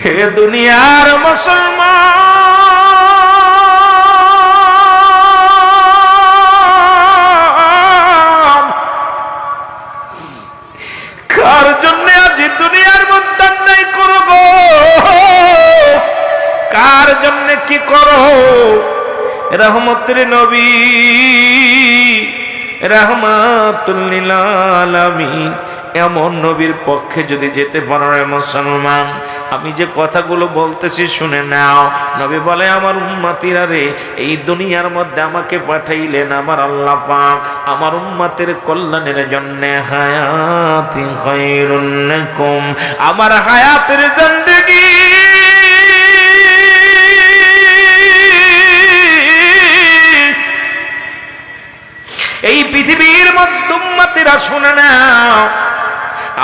হে দুনিয়ার মুসলমান, কার জন্য আজ দুনিয়ার মধ্যে অন্যায় করো গো? কার জন্য কি করো? রহমতের নবী রাহমাতুল লিল আলামিন এমন নবীর পক্ষে যদি যেতে পারো রে মুসলমান, আমি যে কথাগুলো বলতেছি শুনে নাও। নবী বলে, আমার উম্মতিরা রে, এই দুনিয়ার মধ্যে আমাকে পাঠাইলেন আমার আল্লাহ পাক আমার উম্মতের কল্যাণের জন্য। হায়াতি খায়রুন লাকুম, আমার হায়াতের জিন্দেগি এই পৃথিবীর মধ্যে উম্মতিরা শুনে নাও,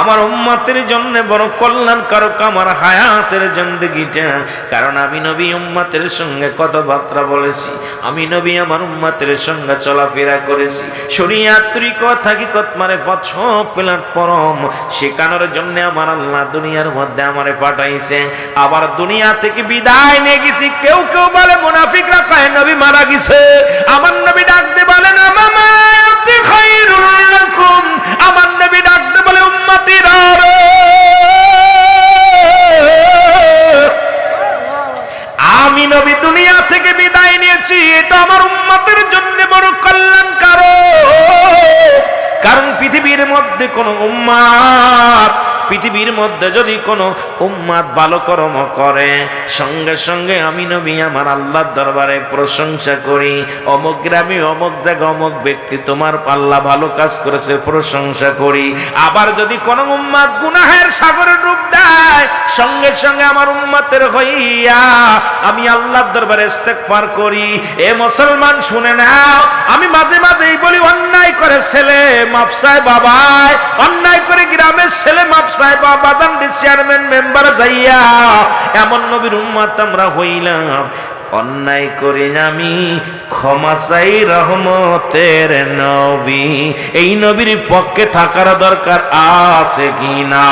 আমার উম্মতের জন্য বড় কল্যাণকারক আমার হায়াতের জিন্দেগিটা। কারণ আমি নবী উম্মতের সঙ্গে কথাবার্তা বলেছি, আমি নবী আমার উম্মতের সঙ্গে চলাফেরা করেছি, শরিয়াত তরিকত হাকিকত মারিফত সব প্ল্যাটফর্ম শেখানোর জন্য আমার আল্লাহ দুনিয়ার মধ্যে আমারে পাঠাইছে। আবার দুনিয়া থেকে বিদায় নিয়ে গেছি। কেউ কেউ বলে, মুনাফিকরা কয় নবী মারা গেছে। আমার নবী ডাকতে বলে না মামা খায়রুল লাকুম, আমার নবী ডাকতে বলে উম্মতিরা রে, আমি নবী দুনিয়া থেকে বিদায় নিয়েছি, এটা আমার উম্মতের জন্য বড় কল্যাণকারক। কারণ পৃথিবীর মধ্যে কোন উম্মত, পৃথিবীর মধ্যে যদি কোনো উম্মত ভালো কর্ম করে, সঙ্গে সঙ্গে আমি নবী আমার আল্লাহর দরবারে প্রশংসা করি। অমুক গ্রামে অমুক জায়গা অমুক ব্যক্তি তোমার আল্লাহ ভালো কাজ করেছে, প্রশংসা করি। আবার যদি কোনো উম্মত গুনাহের সাগরে ডুব দেয়, সঙ্গে সঙ্গে আমার উম্মতের হইয়া আমি আল্লাহর দরবারে ইস্তেগফার করি। এ মুসলমান শুনে নাও, আমি মাঝে মাঝেই বলি, অন্যায় করে ছেলে মাফ চায় বাবায়, অন্যায় করে গ্রামের ছেলে মাফ চায় বাবা, চেয়ারম্যান মেম্বার যাইয়া। এমন নবীর উম্মত আমরা হইলাম, অন্যায় করে আমি ক্ষমা চাই রহমতের নবী। এই নবীর পক্ষে থাকার দরকার আছে কিনা?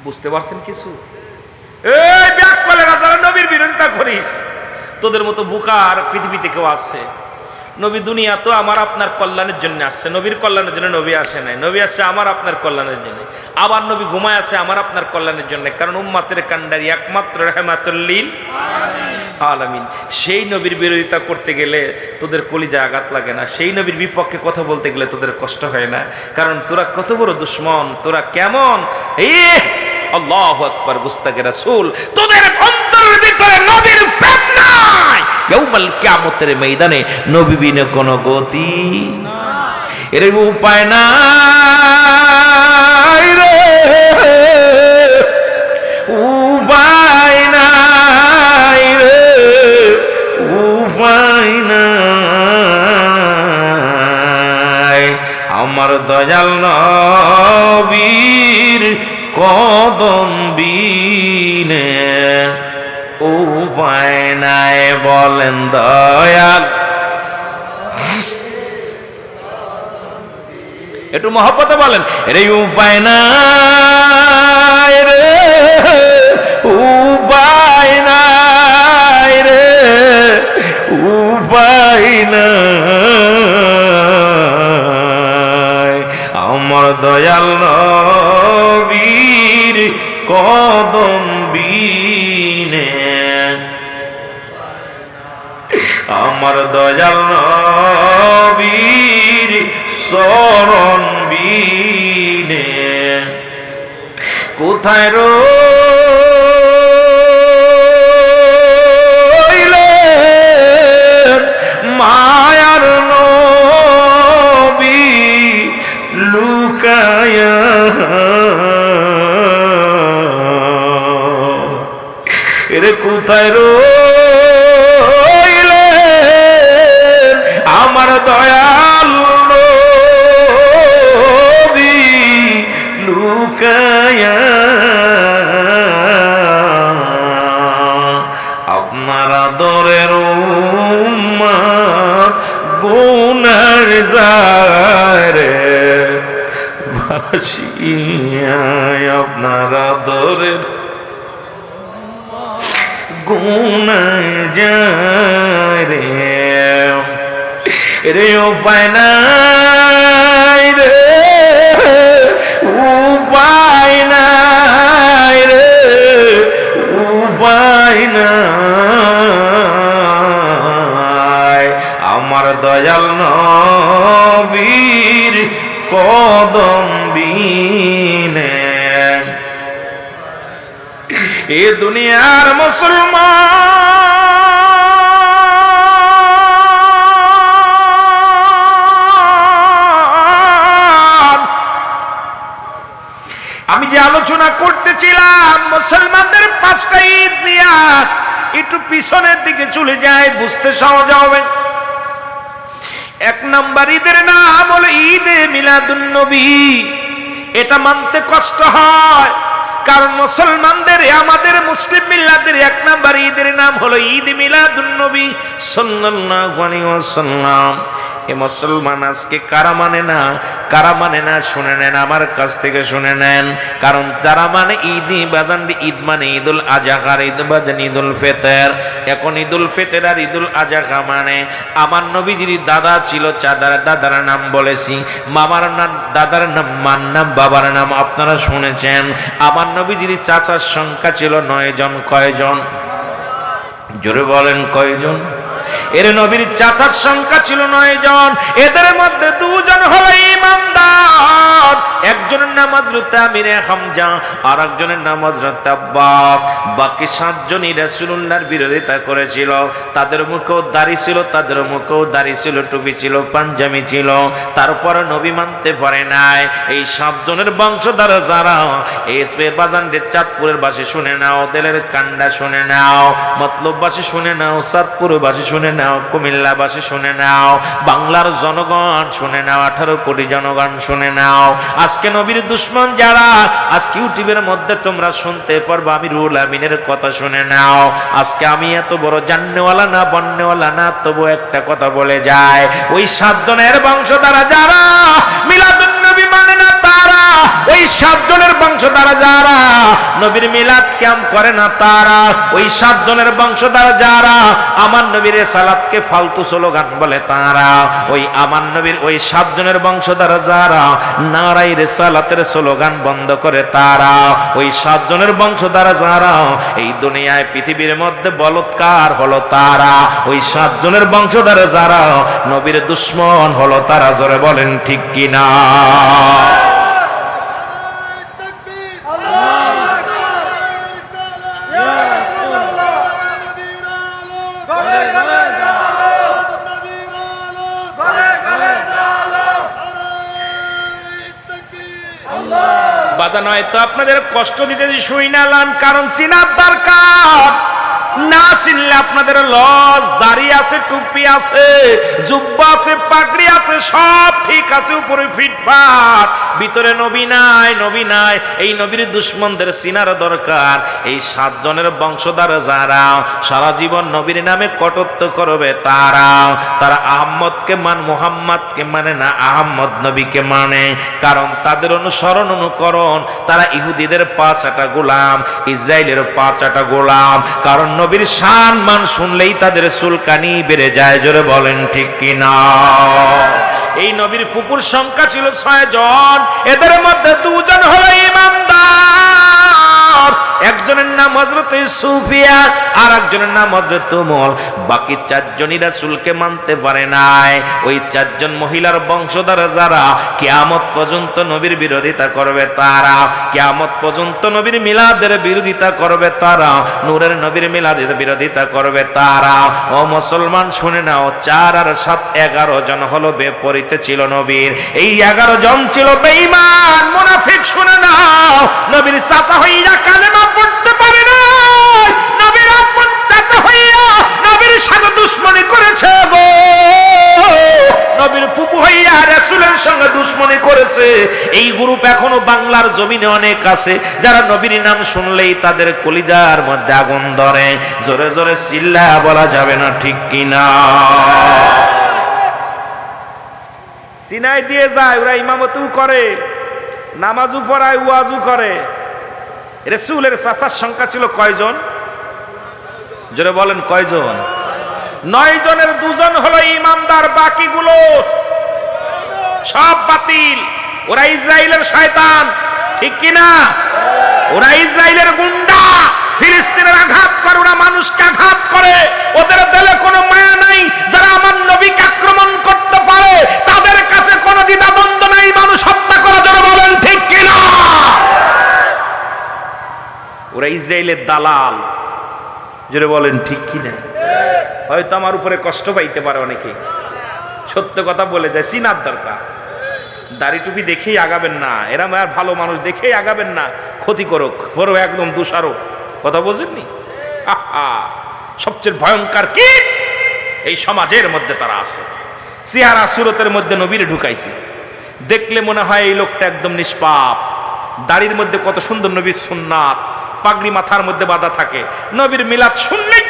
বুঝতে পারছেন কিছু? এই ব্যাক করে না, যারা নবীর বিরোধিতা করিস, তোদের মতো বুকার পৃথিবীতে কেউ আছে? নবী দুনিয়া তো আমার আপনার কল্যাণের জন্য আসছে, নবীর কল্যাণের জন্য নবী আসে নাই। নবী আসছে আমার আপনার কল্যাণের জন্য। আবার নবী ঘুমায় আছে আমার আপনার কল্যাণের জন্য। কারণ উম্মতের কান্ডারি একমাত্র রাহমাতুল লিল আলামিন। সেই নবীর বিরোধিতা করতে গেলে তোদের কলিজায় আঘাত লাগে না, সেই নবীর বিপক্ষে কথা বলতে গেলে তোদের কষ্ট হয় না। কারণ তোরা কত বড় দুশ্মন, তোরা কেমন আল্লাহু আকবার গুস্তাখে রাসূল, তোদের অন্তরের ভিতরে নবীর প্রেম নাই। ইয়াউমাল কিয়ামতের ময়দানে নবী বিনে কোনো গতি এর উপায় নাই রে, উপায় নাই রে, উপায় নাই। আমার দয়াল নবীর কদম বিনে উপায় নাই। বলেন দয়াল, একটু মহব্বতে বলেন, রে উপায় নাই রে, উপায় নাই রে, উপায় নাই। আমার দয়াল নবীর কদম বিনে, আমার দয়াল নবীর শরণ বিনে কোথায় রইলেন মায়ার নবী লুকায়া, এর কোথায় রইলেন আমার দয়াল আসিয়ায় আপনার আদরের গুনায় যায় রে রে উপায় নাই রে উপায় নাই রে উপায় নাই আমার দয়াল নবীর কদম বিনে এ দুনিয়ার মুসলমান আমি যে আলোচনা করতেছিলাম মুসলমানদের 5টা ঈদ নিয়ে একটু পিছনের দিকে চলে যায় বুঝতে সহজ হবে। 1 নম্বর ঈদের নাম হলো ঈদে মিলাদুন নবী। এটা মানতে কষ্ট হয় কারণ মুসলমানদের আমাদের মুসলিম মিল্লাতের 1 নম্বর ঈদের নাম হলো ঈদ মিলাদুন নবী সাল্লাল্লাহু আলাইহি ওয়াসাল্লাম। এ মুসলমান আজকে কারা মানে না শুনে নেন, আমার কাছ থেকে শুনে নেন। কারণ যারা মানে ঈদ মানে ঈদুল আজহা আর ঈদ বাজান ঈদুল ফিতর। এখন ঈদুল ফিতর আর ঈদুল আজহা মানে আমার নবীজির দাদা ছিল, দাদার নাম বলেছি, মামার নাম, দাদার নাম, মার নাম, বাবার নাম আপনারা শুনেছেন। আমার নবীজির চাচার সংখ্যা ছিল 9 জন। কয়জন? জোরে বলেন কয়জন? এর নবীর চাচার সংখ্যা ছিল 9 জন। এদের মধ্যে 2 জন হলো ইমানদার, একজনের নাম হযরত আমির হামজা আর একজনের নাম হযরত আব্বাস। বাকি 7 জনই রাসূলুল্লাহর বিরোধিতা করেছিল। তাদের মুখেও দাড়ি ছিল, টুপি ছিল, পাঞ্জাবি ছিল, তারপরে নবী মানতে পারে নাই। এই 7 জনের বংশধর যারা, এসবে বাদানদের চাঁদপুরের বাসী শুনে নাও, দেলের কান্ডা শুনে নাও, মতলববাসী শুনে নাও, চাঁদপুরবাসী শুনে নাও, কুমিল্লাবাসী শুনে নাও, বাংলার জনগণ শুনে নাও, 18 কোটি জনগণ শুনে নাও। আজকে নবীর দুশমন যারা, আজকে ইউটিউবের মধ্যে তোমরা শুনতে পারবে আমি রুহুল আমিনের কথা শুনে নাও। আজকে আমি এত বড় জাননেওয়ালা না বন্নেওয়ালা না, তবু একটা কথা বলে যায়, ওই 7 জনের বংশধারা যারা মিলাদুন নবী মানে না, তারা ওই 7 জনের বংশধারা যারা নবীর মিলাদ কিয়াম করে না, তারা ওই 7 জনের বংশধারা যারা আমার নবীর সালাতকে ফালতু স্লোগান বলে, তারা ওই আমার নবীর ওই 7 জনের বংশধারা যারা নারাই রিসালাতের স্লোগান বন্ধ করে, তারা ওই 7 জনের বংশধারা যারা এই দুনিয়ায় পৃথিবীর মধ্যে বলৎকার হলো, তারা ওই 7 জনের বংশধারা যারা নবীর দুশমন হলো, তারা। জোরে বলেন ঠিক কিনা? বাধা নয় তো আপনাদের কষ্ট দিতে শুই না লান, কারণ চিনার দরকার। না চিনলে আপনাদের লস। দাড়ি আছে, টুপি আছে, জুব্বা আছে, পাগড়ি আছে, সব ঠিক আছে, উপরে ফিটফাট, ভিতরে নবী নাই। এই নবীর দুশমনদের চিনার দরকার। এই 7 জনের বংশধর যারা সারা জীবন নবীর নামে কটূক্ত করবে, তারা আহমদকে মুহাম্মদকে মানে না, আহমদ নবীকে মানে। কারণ তাদের অনুকরণ, তারা ইহুদিদের 5 গোলাম, ইসরায়েলের 5 গোলাম। কারণ নবীর শান মান শুনলেই তাদের চুলকানি বেড়ে যায়। জোরে বলেন ঠিক কিনা? এই নবীর ফুপুর সংখ্যা ছিল 6 জন। এদের মধ্যে 2 জন হলো ইমানদার, একজনের নাম হযরত সুফিয়া আর একজনের নাম হযরত উমর। বাকি 4 জনই রাসূলকে মানতে পারে নাই। ওই 4 জন মহিলার বংশধর যারা কিয়ামত পর্যন্ত নবীর বিরোধিতা করবে, তারা কিয়ামত পর্যন্ত নবীর মিলাদের বিরোধিতা করবে, তারা নূরের নবীর মিলাদের বিরোধিতা করবে, তারা। ও মুসলমান শুনে নাও, 4 আর 7 11 জন হলো বিপরীতে ছিল নবীর। এই 11 জন ছিল বেঈমান মুনাফিক। শুনে নাও, নবীর চাচা হইয়া কালেমা পড়তে পারে না, নবীর আপন চাচা হইয়া নবীর সাথে দুশমনি করেছে গো, নবীর ফুপু হইয়া রাসূলের সঙ্গে দুশমনি করেছে। এই গ্রুপ এখনো বাংলার জমিনে অনেক আছে, যারা নবীর নাম শুনলেই তাদের কলিজার মধ্যে আগুন ধরে। জোরে জোরে চিল্লা বলা যাবে না ঠিক কিনা? সিনাই দিয়ে যায়, ওরা ইমামতও করে। নামাজও পড়ায়, ওয়াজও করে। রাসূলের চাচার সংখ্যা ছিল কয়জন? জোরে বলেন কয়জন? 9 জনের 2 জন হলো ইমানদার, বাকিগুলো সব বাতিল। ওরা ইসরায়েলের শয়তান, ঠিক কি না? ওরা ইসরায়েলের গুন্ডা, ফিলিস্তিনের আঘাত করে, ওরা মানুষকে আঘাত করে, ওদের দিলে কোনো মায়া নাই। যারা আমার নবীকে আক্রমণ করতে পারে তাদের কাছে কোনো দ্বিধাদ্বন্দ্ব নাই, মানুষ হত্যা করা। জোরে বলেন ঠিক কি না? ওরা ইসরায়েলের দালাল। জোরে বলেন ঠিক কি না? হয়তো আমার উপরে কষ্ট পাইতে পারে অনেকে, সত্য কথা বলে যায়, চিনার দরকার। দাড়ি টুপি দেখেই আগাবেন না, এরা আর ভালো মানুষ দেখেই আগাবেন না, ক্ষতি করুক, বড় একদম দোষারোপ। কথা বোঝেননি? সবচেয়ে ভয়ঙ্কর কি এই সমাজের মধ্যে তারা আছে। চেহারা সুরতের মধ্যে নবীরে ঢুকাইছে, দেখলে মনে হয় এই লোকটা একদম নিষ্পাপ। দাড়ির মধ্যে কত সুন্দর নবীর সুন্নাত, পাগড়ি মাথার মধ্যে বাঁধা থাকে, নবীর মিলাদ শুনলেই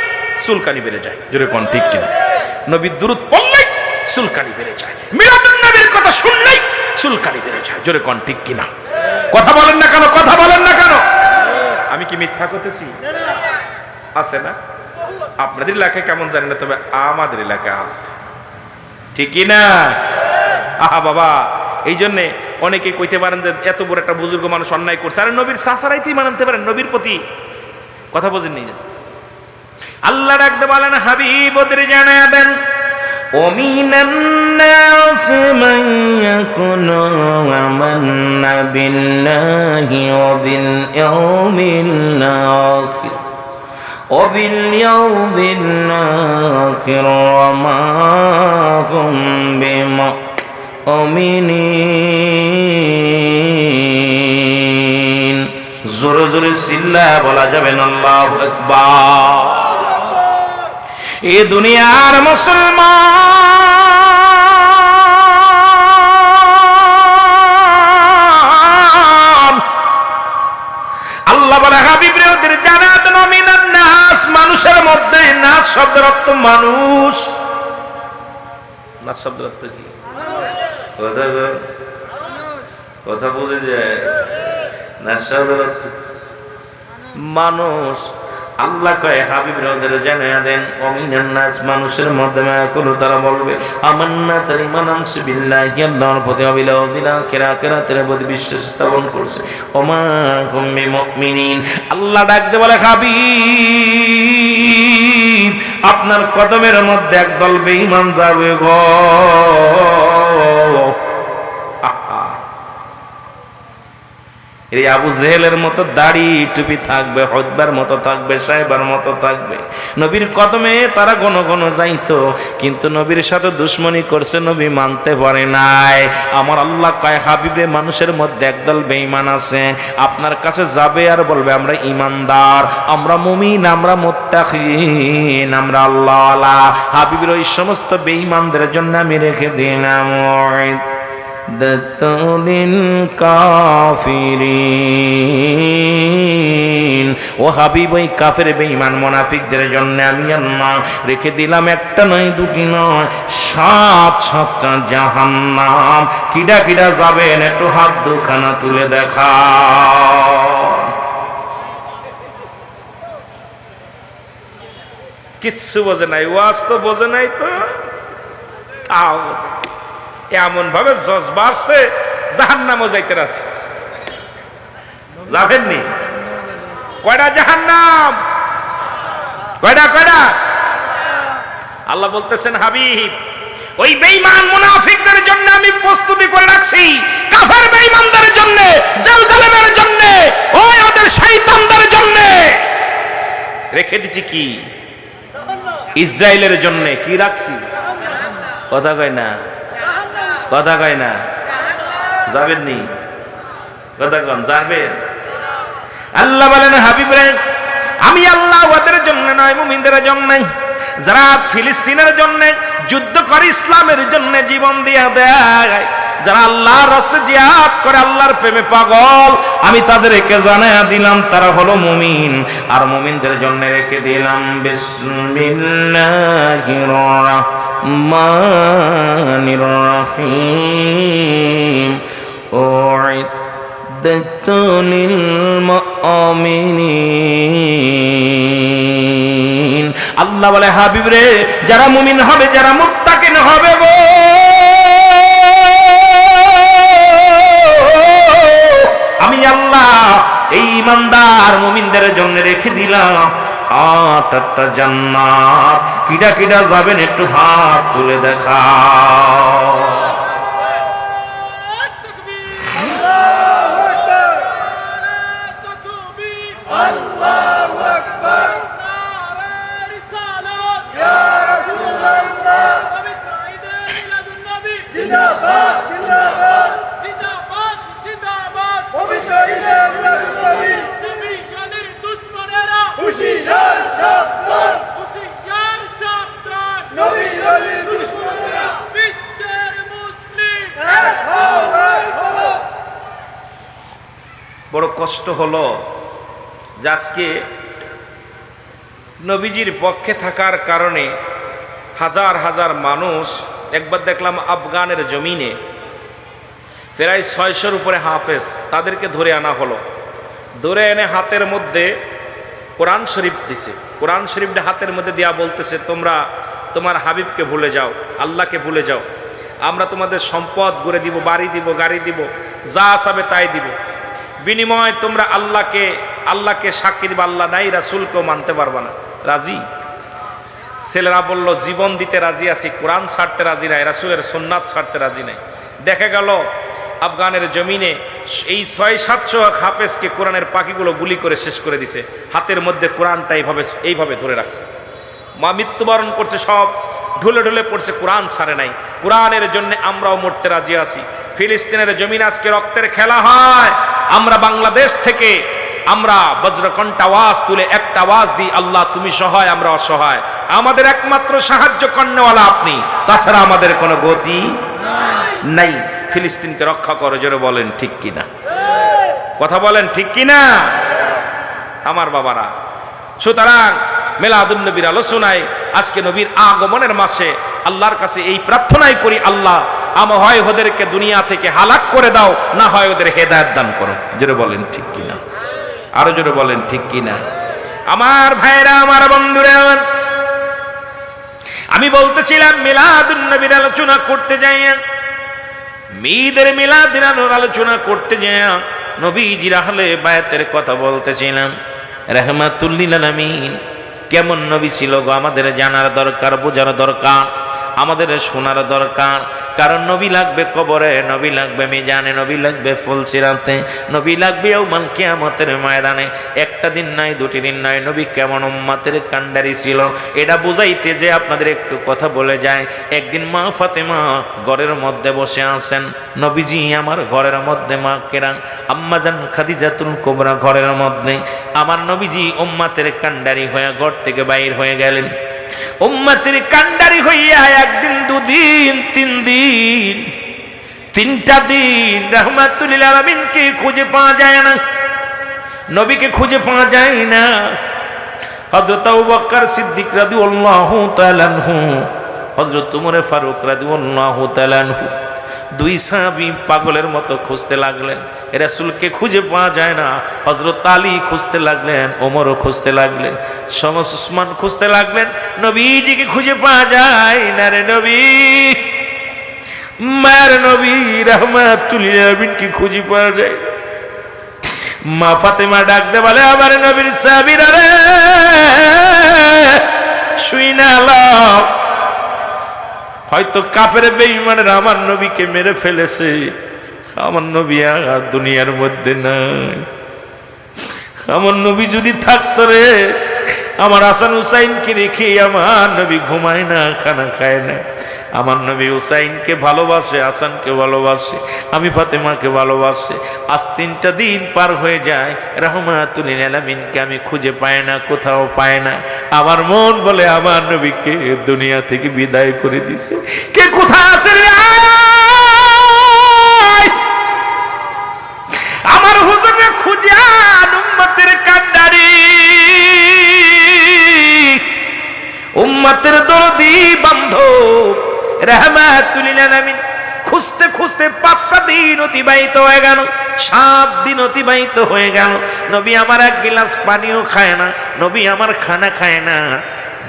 চুলকানি বেড়ে যায়। জোরে কোন ঠিক কিনা? নবীর দুরূদ পড়লেই চুলকানি বেড়ে যায়, মিলাদুন নবীর কথা শুনলেই চুলকানি বেড়ে যায়। জোরে কোন ঠিক কিনা? কথা বলেন না কেন? কথা বলেন না কেন? আমি কি মিথ্যা করতেছি? আছে না? আপনাদের এলাকায় কেমন জানি না, তবে আমাদের এলাকায় আছে, ঠিক না? আহা বাবা, এই জন্যে অনেকে কইতে পারেন যে এত বড় একটা বুজুর্গ মানুষ অন্যায় করছে, আরে নবীর সাসারাইতেই মানতে পারেন, নবীর প্রতি কথা বোঝেননি। আল্লাহ ডাকতে বলেন, হাবিব ওদের জানায়া দেন, ওমিনান নাস মান ইয়াকুনু আমান্না বিল্লাহি ওয়া বিল ইয়াউমিল আখির ওয়া বিল ইয়াউমিল আখির ওয়া মা হুম বিমুমিনিন। জোরে জোরে চিল্লায়া বলা যাবে না আল্লাহু আকবার। এ দুনিয়ার মুসলমান, আল্লাহ বলে হাবিব রে ওদের জানাত নমিনান নাস, মানুষের মধ্যে। নাস শব্দের অর্থ মানুষ। নাস শব্দের অর্থ কি? কথা বলে যায়। নাস শব্দের অর্থ মানুষ। আল্লাহ কয় হাবিব ওদের জানিয়ে দেন, অমিনান নাস, মানুষের মধ্যে মায়াকুলু, তারা বলবে আমান্না, তার ঈমান আনছে বিল্লাহি, আল্লাহর প্রতি, ওয়াবিল ইয়াউমিল আখির, আখিরাতের প্রতি বিশ্বাস স্থাপন করছে। ওমা হুম বিমুমিনিন। আল্লাহ ডাকতে বলে, হাবিব আপনার কদমের মধ্যে একদল বেঈমান যাবে গো। এই আবু জেহেলের মতো দাড়ি টুপি থাকবে, হতবার মতো থাকবে, সাহেবার মতো থাকবে, নবীর কদমে তারা ঘন ঘন যাইতো, কিন্তু নবীর সাথে দুশ্মনী করছে, নবী মানতে পারে নাই। আমার আল্লাহ কয় হাবিবে মানুষের মধ্যে একদল বেঈমান আছে, আপনার কাছে যাবে আর বলবে আমরা ঈমানদার, আমরা মুমিন, আমরা মুত্তাকিন, আমরা আল্লাহওয়ালা। হাবিবের ওই সমস্ত বেঈমানদের জন্য আমি রেখে দিলাম দাতুলিল কাফিরিন। ও হাবিব, ওই কাফের বেঈমান মুনাফিকদের জন্য আমি আল্লাহ রেখে দিলাম একটা নয়, দুটি নয়, 7-7টা জাহান্নাম। কিডা কিডা যাবেন একটু হাত দুখানা তুলে দেখা। কিচ্ছু বোঝে নাই, ওয়াজ তো বোঝে নাই, তো তাও এমন ভাবে জজ বাড়ছে জাহান্নামও যাইতে আছে। যাবেননি? কয়টা জাহান্নাম? কয়টা কয়টা? আল্লাহ বলতেছেন হাবিব ওই বেঈমান মুনাফিকদের জন্য আমি প্রস্তুতি করে রাখছি, কাফের বেঈমানদের জন্য, জেরুজালেমের জন্য, ওই ওদের শয়তানদের জন্য রেখে দিছি কি? ইসরায়েলের জন্য কি রাখছি? কথা কয় না, কথা কয় না। যাবেননি? কথা কন, যাবেন? আল্লাহ বলেন হাবিব রে, আমি আল্লাহ ওদের জন্য নয়, মুমিনদের জন্য, যারা ফিলিস্তিনের জন্য যুদ্ধ করে, ইসলামের জন্য জীবন দিয়া দেয়, যারা আল্লাহর রাস্তায় জিহাদ করে, আল্লাহর প্রেমে পাগল, আমি তাদেরকে জানায়া দিলাম তারা হলো মুমিন। আর মুমিনদের জন্য রেখে দিলাম বিসমিল্লাহির রাহমানির রাহিম। وعدت للمؤمنين আল্লাহ বলে হাবিব রে যারা মুমিন হবে যারা মুত্তাকিন হবে গো আমি আল্লাহ এই ইমানদার মুমিনদের জন্য রেখে দিলাম আটটা জান্নাত কিডা কিডা যাবেন একটু হাত তুলে দেখাও বড় কষ্ট হলো যে আজকে নবীজির পক্ষে থাকার কারণে হাজার হাজার মানুষ একবার দেখলাম আফগানের জমিনে প্রায় 600-র উপরে হাফেজ তাদেরকে ধরে আনা হলো ধরে এনে হাতের মধ্যে কোরআন শরীফ দিছে কোরআন শরীফটা হাতের মধ্যে দিয়া বলতেছে তোমরা তোমার হাবিবকে ভুলে যাও আল্লাহকে ভুলে যাও আমরা তোমাদের সম্পদ গড়ে দিব বাড়ি দিব গাড়ি দিব যা আসাবে তাই দিব বিনিময় তোমরা আল্লাহকে সাক্ষী দিবা আল্লাহ নাই রাসূলকেও মানতে পারবা না রাজি ছেলেরা বলল জীবন দিতে রাজি আছি কোরআন ছাড়তে রাজি নাই রাসূলের সুন্নাত ছাড়তে রাজি নাই দেখা গেল আফগানের জমিনে এই 600-700 হাফেজকে কোরআনের পাখিগুলো গুলি করে শেষ করে দিছে হাতের মধ্যে কোরআনটা এইভাবে ধরে রাখছে মা মৃত্যুবরণ করছে সব ঢুলে ঢুলে পড়ছে কোরআন ছাড়ে নাই কোরআনের জন্য আমরাও মরতে রাজি আছি ফিলিস্তিনের জমিন আজকে রক্তের খেলা হয় আমরা বাংলাদেশ থেকে আমরা বজ্রকণ্ঠ আওয়াজ তুলে একটা আওয়াজ দিই আল্লাহ তুমি সহায় আমরা অসহায় আমাদের একমাত্র সাহায্য করনেওয়ালা আপনি তাছাড়া আমাদের কোনো গতি নাই ফিলিস্তিনকে রক্ষা করো জোরে বলেন ঠিক কিনা কথা বলেন ঠিক কিনা আমার বাবারা সুতরাং মিলাদুন নবীর আলোচনায় আজকে নবীর আগমনের মাসে আল্লাহর কাছে এই প্রার্থনাই করি আল্লাহ হয় ওদেরকে দুনিয়া থেকে হালাক করে দাও না হয় ওদের হেদায়েত দান করো জোরে বলেন ঠিক কিনা আরো জোরে বলেন ঠিক কিনা আমার ভাইরা আমার বন্ধুরা আমি বলতেছিলাম মিলাদুন নবীর আলোচনা করতে যাই ঈদের মিলাদের আলোচনা করতে যাই নবীজির আহলে বায়াতের কথা বলতেছিলাম রাহমাতুল লিল আলামিন কেমন নবী ছিল গো আমাদের জানার দরকার বোঝার দরকার আমাদের শোনার দরকার কারণ নবী লাগবে কবরে নবী লাগবে মিজানে নবী লাগবে ফুলসিরাতে নবী লাগবে ইয়াউমাল কিয়ামতের ময়দানে একটা দিন নয় দুটি দিন নয় নবী কেমন উম্মতের কান্ডারি ছিল এটা বুঝাইতে যে আপনাদের একটু কথা বলে যায় একদিন মা ফাতেমা ঘরের মধ্যে বসে আছেন নবীজি আমার ঘরের মধ্যে মা কেরাং আম্মাজান খাদিজাতুল কুবরা ঘরের মধ্যে আমার নবীজি উম্মতের কান্ডারি হয়ে ঘর থেকে বাইর হয়ে গেলেন উম্মতের কান্ডারি হইয়া একদিন দুদিন তিন দিন তিনটা দিন রাহমাতুল লিল আলামিনকে খুঁজে পাওয়া যায় না নবীকে খুঁজে পাওয়া যায় না হযরত আবু বকর সিদ্দিক রাদিয়াল্লাহু তাআলা আনহু হযরত ওমর ফারুক রাদিয়াল্লাহু তাআলা আনহু দুই সাহাবী পাগলের মতো খুঁজতে লাগলেন রাসূলকে খুঁজে পাওয়া যায় না হযরত আলী খুঁজতে লাগলেন ওমরও খুঁজতে লাগলেন সমস উসমান খুঁজতে লাগলেন নবীজিকে খুঁজে পাওয়া যায় না রে নবী মার নবী রাহমাতুল লিল আলামিনকে খুঁজে পাওয়া যায় মা ফাতেমা ডাক দে বলে আমার নবীর সাহাবীরা রে শুই না লাও হয়তো কাফের বেঈমানরা আমার নবীকে মেরে ফেলেছে আমার নবী আর দুনিয়ার মধ্যে নাই আমার নবী যদি থাকতো রে আমার হাসান হুসাইনকে রেখে আমার নবী ঘুমায় না খানা খায় না আমার নবী হুসাইনকে ভালোবাসে হাসানকে ভালোবাসে আমি ফাতেমাকে ভালোবাসে আজ তিনটা দিন পার হয়ে যায় রাহমাতুল লিল আলামিনকে আমি খুঁজে পাই না কোথাও পাই না আমার মন বলে আমার নবীকে দুনিয়া থেকে বিদায় করে দিছে কে কোথায় আছে রে আমার হুজুরকে খুঁজে উম্মতের কান্ডারি উম্মতের দরদি বান্ধব রাহমাতুল লিল আলামিন খুঁজতে খুঁজতে 5টা দিন অতিবাহিত হয়ে গেল 7 দিন অতিবাহিত হয়ে গেল, নবী আমার এক গিলাস পানিও খায় না, নবী আমার খানা খায় না।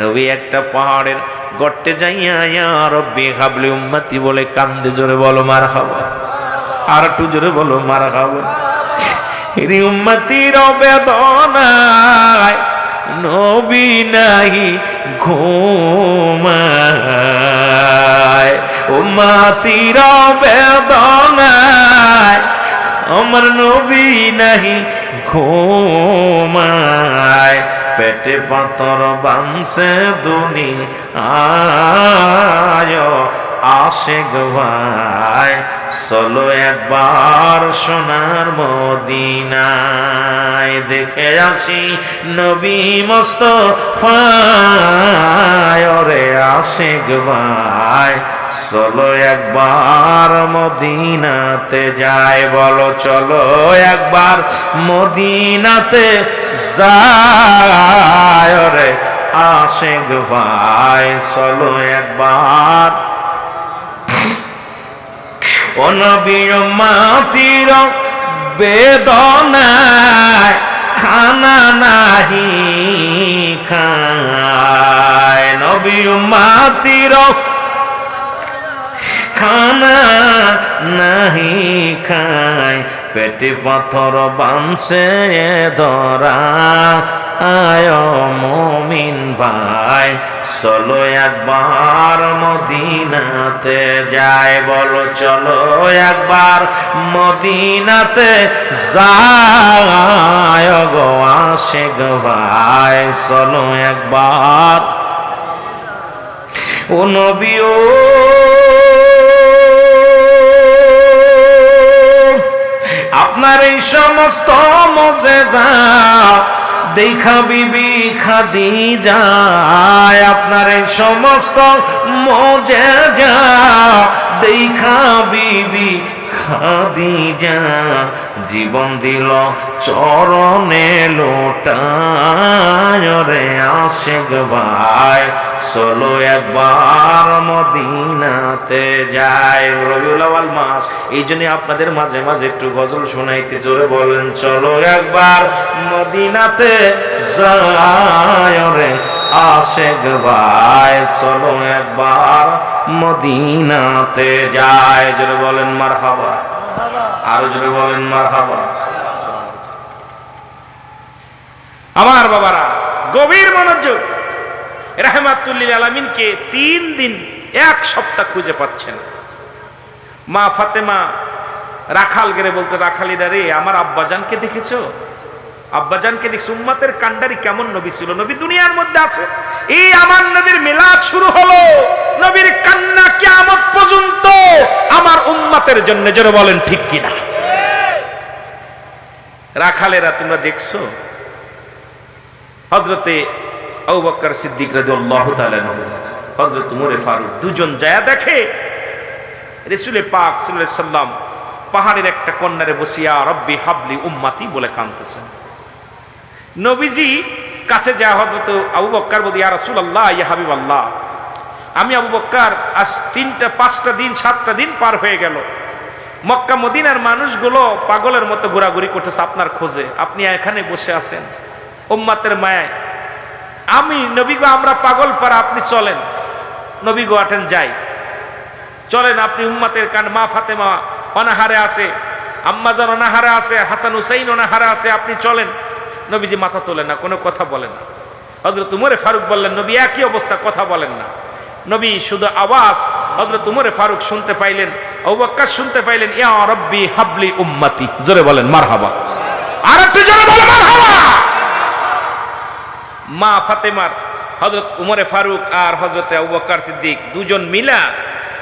নবী একটা পাহাড়ের গর্তে যাইয়া ইয়া রব্বি হাবলি উম্মতি বলে কান্দে। জোরে বলো মারহাবা, আর একটু জোরে বলো মারহাবা। এরি উম্মতির বেদনায় নবী নাহি ঘুমায়, উম্মতির বেদনায় আমার নবী নাহি ঘুমায়। পেটে পাথর বানছে দুনিয়ায়, আশিক ভাই চলো একবার সোনার মদিনায়, দেখে আসি নবী মুস্তাফায়। ওরে আশিক ভাই চলো একবার মদিনাতে যাই, বলো চলো একবার মদিনাতে যাই। ওরে আশিক ভাই চলো একবার। ও নবী উম্মতির বেদনায় খানা নাহি খায়, নবী উম্মতির খানা নাহি খায়। পেটে পাথর বানছে ধরা আয় মুমিন ভাই চলো একবার মদিনাতে যাই, বলো চলো একবার মদিনাতে যাই। গো আশিক ভাই চলো একবার। ও নবী ও আপনার এই সমস্ত মুজিজা দেখা বিবি খাদিজা, আপনার এই সমস্ত মুজিজা দেখা বিবি খাদিজা জীবন দিল চরণে লোটায়। রে আশিক ভাই চলো একবার মদিনাতে যাই। রবিউল আউয়াল মাস, এই জন্য আপনাদের মাঝে মাঝে একটু গজল শোনাইতে। জোরে বলেন চলো একবার মদিনাতে যাই। রে আশিক ভাই চলো একবার মদিনাতে যাই। জোরে বলেন মারহাবা, আরো জোরে বলেন মারহাবা। আমার বাবারা গভীর মনোযোগ, রাহমাতুল লিল আলামিনকে 3 দিন 1 সপ্তাহ খুঁজে পাচ্ছেন। মা ফাতেমা রাখাল গেরে বলতে, রাখালিরা রে আমার আব্বাজানকে দেখেছো? আব্বাজানকে দেখছো? উম্মতের কান্ডারি কেমন নবী ছিল, নবী দুনিয়ার মধ্যে আছে। এই আমার নবীর মিলাদ শুরু হলো, নবীর কান্না কিয়ামত পর্যন্ত আমার উম্মতের জন্য। জোরে বলেন ঠিক কিনা? রাখালেরা তোমরা দেখছো হযরতে আবু বকর সিদ্দিক রাদিয়াল্লাহু তাআলা আনহু, হযরত উমর ফারুক দুজন যায় দেখে রাসূল পাক সাল্লাল্লাহু আলাইহি সাল্লাম পাহাড়ের একটা কর্নারে বসিয়া রব্বি হাবলি উম্মতি বলে কাঁদতেছেন। নবীজি কাছে যায় হযরত আবু বকর বলে, ইয়া রাসূলুল্লাহ ইয়া হাবিবাল্লাহ, আমি আবু বকর আজ 3টা 5টা দিন 7টা দিন পার হয়ে গেল, মক্কা মদিনার মানুষগুলো পাগলের মতো ঘোরাঘুরি করতেছে আপনার খোঁজে, আপনি এখানে বসে আছেন উম্মতের মায়ায়। আমি নবী গো আমরা পাগল পারা, আপনি চলেন নবী গো আটেন যাই, চলেন আপনি উম্মতের কান। মা ফাতেমা অনাহারে আছে, আম্মাজান অনাহারে আছে, হাসান হুসাইন অনাহারে আছে, আপনি চলেন। নবীজি মাথা তোলেন না, কোনো কথা বলেন না। হযরত উমরে ফারুক বললেন, নবী একই অবস্থা, কথা বলেন না। নবী শুধু আওয়াজ হযরত উমরে ফারুক শুনতে পাইলেন, আবু বকর শুনতে পাইলেন, ইয়া রব্বি হাবলি উম্মতি। জোরে বলেন মারহাবা, আর একটু জোরে বলেন মারহাবা। মা ফাতেমার হযরত উমরে ফারুক আর হযরত আবু বকর সিদ্দিক দুজন মিলা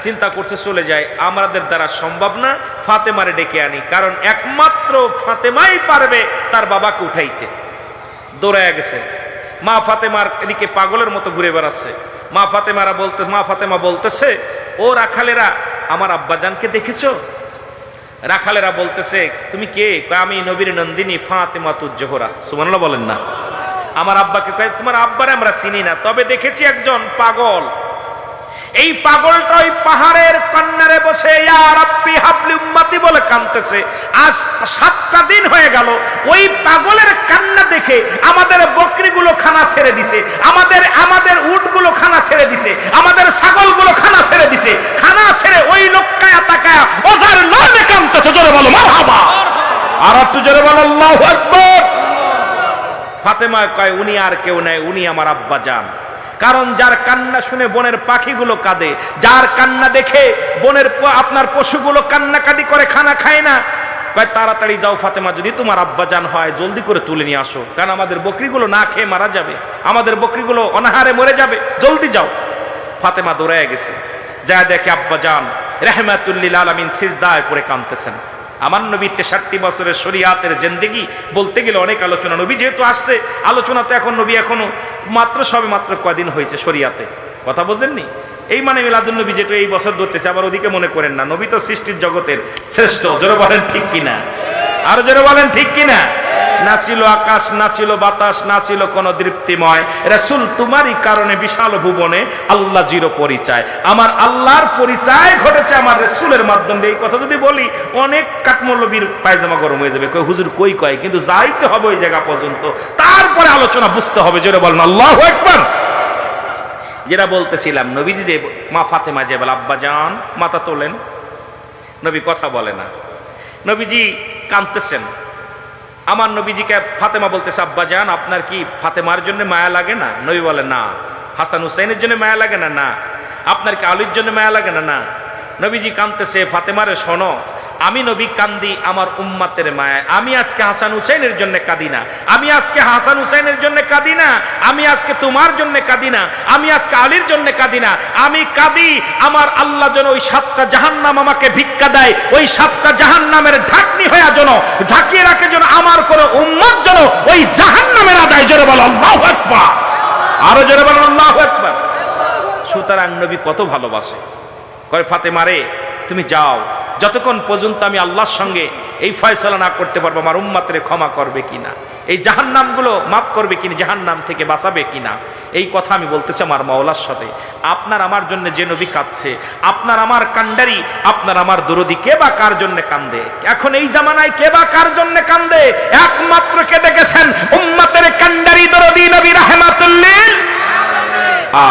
চিন্তা করছে চলে যায়, আমাদের দ্বারা সম্ভব না, ফাতেমারে ডেকে আনি, কারণ একমাত্র ফাতেমাই পারবে তার বাবাকে উঠাইতে। দৌড়ায় গেছে, মা ফাতেমার এদিকে পাগলের মতো ঘুরে বেড়াচ্ছে। মা ফাতেমা বলতেছে, ও রাখালেরা আমার আব্বাজানকে দেখেছো? রাখালেরা বলতেছে, তুমি কে? আমি নবীর নন্দিনী ফাতেমাতুজ জোহরা। সুবহানাল্লাহ বলেন না। আমার আব্বাকে কয়, তোমার আব্বারে আমরা চিনি না, তবে দেখেছি একজন পাগল। এই পাগলটা ওই পাহাড়ের কন্যারে বসে ইয়া রাব্বি হাবলি উম্মতি বলে কাঁদতেছে। আজ 7টা দিন হয়ে গেল, ওই পাগলের কান্না দেখে আমাদের বকরিগুলো খানা ছেড়ে দিছে, আমাদের উটগুলো খানা ছেড়ে দিছে, আমাদের ছাগলগুলো খানা ছেড়ে দিছে। খানা ছেড়ে ওই লোকটায়া তাকায়া ওজার নয়নে কাঁদতেছে। জোরে বলো মারহাবা। আর একটু জোরে বলো আল্লাহু আকবার। ফাতেমা কয় উনি আর কেউ নাই, উনি আমার আব্বা জান। কারণ যার কান্না শুনে বনের পাখিগুলো কাঁদে, যার কান্না দেখে বনের আপনার পশুগুলো কান্নাকাটি করে, খানা খায় না। কয় তাড়াতাড়ি যাও ফাতেমা, যদি তোমার আব্বা জান হয় জলদি করে তুলে নিয়ে আসো, কারণ আমাদের বকরিগুলো না খেয়ে মারা যাবে, আমাদের বকরিগুলো অনাহারে মরে যাবে, জলদি যাও। ফাতেমা দৌড়ায় গেছে, যা দেখে আব্বা জান রাহমাতুল লিল আলামিন সিজদায় পড়ে কাঁদতেছেন। আমার নবী 63 বছরের শরিয়াতের জিন্দেগি বলতে গেলে অনেক আলোচনা। নবী যেহেতু আসছে, আলোচনা তো এখন নবী এখনো সবে মাত্র কয়দিন হয়েছে শরিয়াতে, কথা বোঝেননি? এই মানে মিলাদুন নবী যেহেতু এই বছর ধরতেছে, আবার ওদিকে মনে করেন না, নবী তো সৃষ্টির জগতের শ্রেষ্ঠ। জোরে বলেন ঠিক কিনা, আরো জোরে বলেন ঠিক কিনা। না ছিল আকাশ, না ছিল বাতাস, না ছিল কোন দীপ্তিময়, রাসূল তোমারই কারণে বিশাল ভুবনে আল্লাহ জিরো পরিচয়। আমার আল্লাহর পরিচয় ঘটেছে আমার রাসূলের মাধ্যমে। এই কথা যদি বলি অনেক কাঠমৌলবীর পায়জামা গরম হয়ে যাবে, কয় হুজুর কই কয়, কিন্তু যাইতে হবে ওই জায়গা পর্যন্ত, তারপরে আলোচনা বুঝতে হবে। জোরে বলেন আল্লাহু আকবার। যেটা বলতেছিলাম, নবীজি যে মা ফাতেমা যে বলে আব্বা জান, মাথা তোলেন, নবী কথা বলে না, নবীজি কাঁদতেছেন। আমার নবীজিকে ফাতেমা বলতেছে আব্বা জান আপনার কি ফাতেমার জন্য মায়া লাগে না? নবী বলে না। হাসান হুসাইনের জন্য মায়া লাগে না? না। আপনার কি আলীর জন্য মায়া লাগে না? না। নবীজি কাঁদতেছে, ফাতেমারে শোনো, আমি নবী কান্দি আমার উম্মাতের মায়া। আমি আজকে হাসান হুসাইনের জন্য কাঁদি না, আমি আজকে হাসান হুসাইনের জন্য কাঁদি না, আমি আজকে তোমার জন্য কাঁদি না, আমি আজকে আলীর জন্য কাঁদি না, আমি কাঁদি আমার আল্লাহ যেন ওই 7টা জাহান্নাম আমাকে ভিক্ষা দেয়, ওই 7টা জাহান্নামের ঢাকনি হয়ে যেন ঢাকিয়ে রাখে, যেন আমার কোন উম্মত যেন ওই জাহান্নামের আদায়। জোরে বলো আল্লাহু আকবার। আরো জোরে বলো আল্লাহু আকবার। সুতরাং নবী কত ভালোবাসে। কয় ফাতেমা রে তুমি যাও, যতক্ষণ পর্যন্ত আমি আল্লাহর সঙ্গে এই ফয়সালা না করতে পারবো আমার উম্মতের ক্ষমা করবে কিনা, এই জাহান্নামগুলো মাফ করবে কিনা, জাহান্নাম থেকে বাঁচাবে কিনা, এই কথা আমি বলতেছি আমার মাওলার সাথে। আপনার আমার জন্য যে নবী কাঁদছে, আপনার আমার কান্ডারি, আপনার আমার দরদি, কে বা কার জন্য কান্দে? এখন এই জামানায় কে বা কার জন্য কান্দে? একমাত্র কে দেখেছেন? উম্মতের কান্ডারি দরদি নবী রাহমাতুল লিল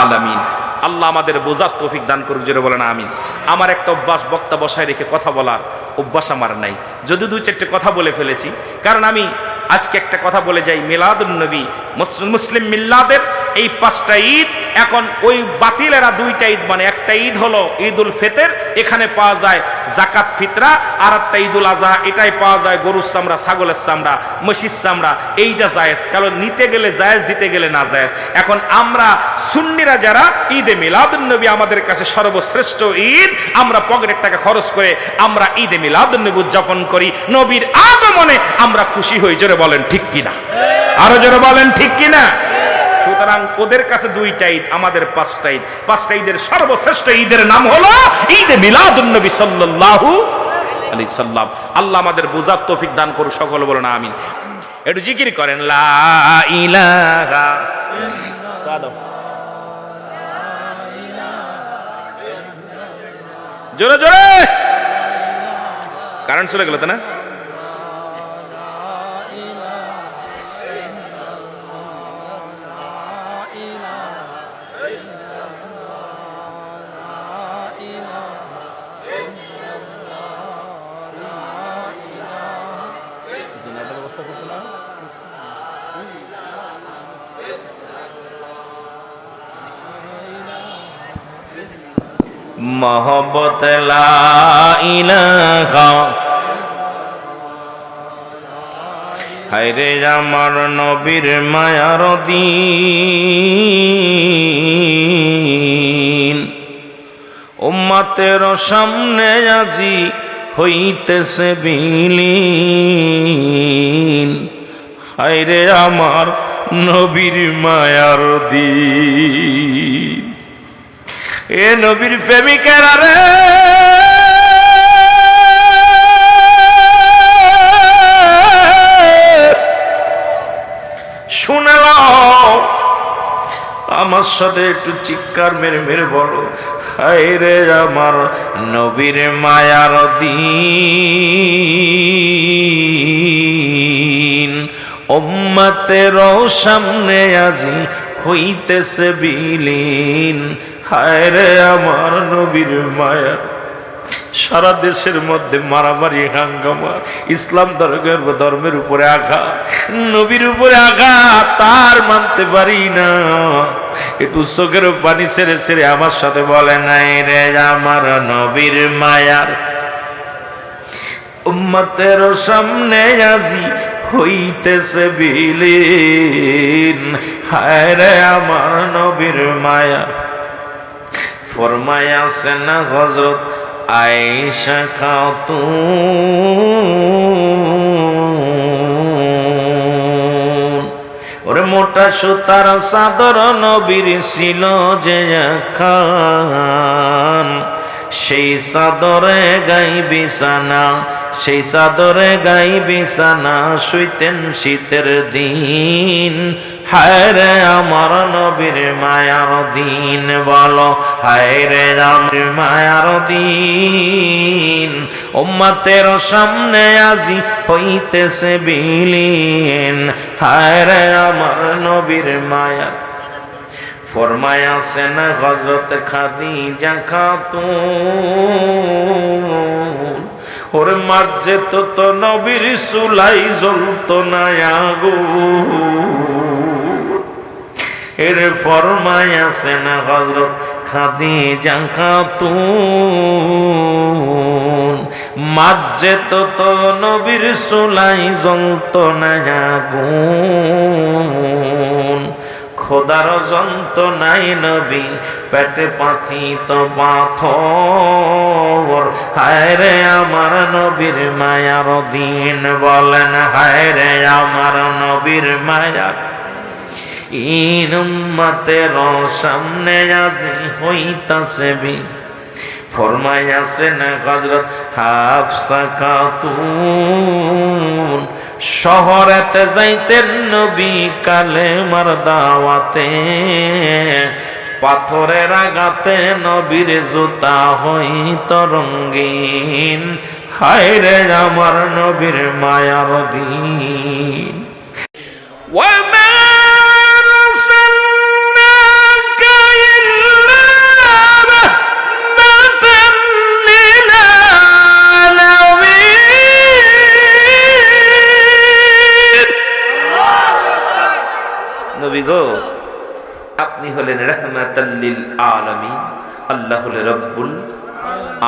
আলামিন। আল্লাহ আমাদের বোঝার তৌফিক দান করুক। জোরে বলেন আমিন। আমার একটা অভ্যাস, বক্তা বসায় রেখে কথা বলার অভ্যাস আমার নাই, যদি 2-4টে কথা বলে ফেলেছি, কারণ আমি আজকে একটা কথা বলে যাই। মিলাদুন নবী, মুসলিম মিল্লাদের এই 5টা ঈদ, এখন ওই বাতিলেরা 2টা ঈদ মানে, একটা ঈদ হলো ঈদুল ফিতর, এখানে পাওয়া যায় যাকাত ফিতরা, আর একটা ঈদুল আজহা, এটাই পাওয়া যায় গরুর চামড়া, ছাগলের চামড়া, মহিষের চামড়া, এইটা জায়েজ, কারণ নিতে গেলে জায়েজ, দিতে গেলে না জায়েজ। এখন আমরা সুন্নিরা যারা, ঈদে মিলাদুন নবী আমাদের কাছে সর্বশ্রেষ্ঠ ঈদ, আমরা পকেটের টাকা খরচ করে আমরা ঈদে মিলাদুন নবী উদযাপন করি, নবীর আগমনে আমরা খুশি হই। জোরে বলেন ঠিক কিনা, আরো জোরে বলেন ঠিক কিনা। সুতরাং ওদের কাছে 2টা ঈদ, আমাদের 5টা ঈদ। 5টা ঈদের সর্বশ্রেষ্ঠ ঈদের নাম হলো ঈদে মিলাদুন নবী সাল্লাল্লাহু আলাইহি সাল্লাম। আল্লাহ আমাদের বুঝার তৌফিক দান করুক, সকলে বলেন আমিন। একটু জিকির করেন লা ইলাহা ইল্লাল্লাহ। জোরে জোরে, কারেন্ট চলে গেল তো না? मोहब्बत ला इलाहा हायरे आमार नबीर मायार दीन उम्मतेर सामने আজি হইতেছে বিলীন হায়রে আমার নবীর মায়ার দীন। এ নবীর প্রেমিকেরা রে, শুনে লও, আমার সাথে একটু চিৎকার মেরে মেরে বলো, হায় রে আমার নবীর মায়ার দীন। উম্মতের সামনে আজি হইতেছে বিলীন। হায় রে আমার নবীর মায়া, সারা দেশের মধ্যে মারামারি হাঙ্গামা, ইসলাম ধর্মের উপরে আঘাত, নবীর উপরে আঘাত, তার মানতে পারি না। একটু চোখের পানি ছেড়ে ছেড়ে আমার সাথে বলে নাই রে আমার নবীর মায়ার উম্মতের সামনে আজি হইতেছে বিলীন। হায় রে আমার নবীর মায়া। ফরমায়াছেন না হযরত আয়েশা খাতুন, ওরে মোটা সুতার চাদর নবীর ছিল যে খান, সেই চাদরে গাই বিছানা, সেই চাদরে গাই বিছানা, শুইতেন শীতের দিন। হায় রে আমার নবীর মায়ার দিন, বলো হায় রে আমার মায়ার দিন। উম্মতের সামনে আজি হইতেছে বিলীন। হায় রে আমার নবীর মায়া। ফরমায়াছেন হযরত খাদিজা খাতুন, ওরে মাঝে তো নবীর চুলাই জ্বলতো না আগুন। এর ফরমায়াছেন হযরত খাদিজা খাতুন, মাঝে তো নবীর চুলাই জ্বলতো না আগুন। খোদার যন্ত্রণাই নবী পেটে পাথিত পাথর। হায় রে আমার নবীর মায়ার দিন, বলেন হায় রে আমার নবীর মায়ার। ইন উম্মতের সামনে আজি হইতাছে বিলীন। ফরমায়াছেন হযরত হাফসা খাতুন, শহরেতে যাইতেন নবী কালেমার দাওয়াতে, পাথরের আঘাতে নবীর জুতা হইত রঙিন। হায় রে আমার নবীর মায়ার দিন। নবী গো, আপনি হলেন রাহমাতাল লিল আলামিন, আল্লাহ হলেন রব্বুল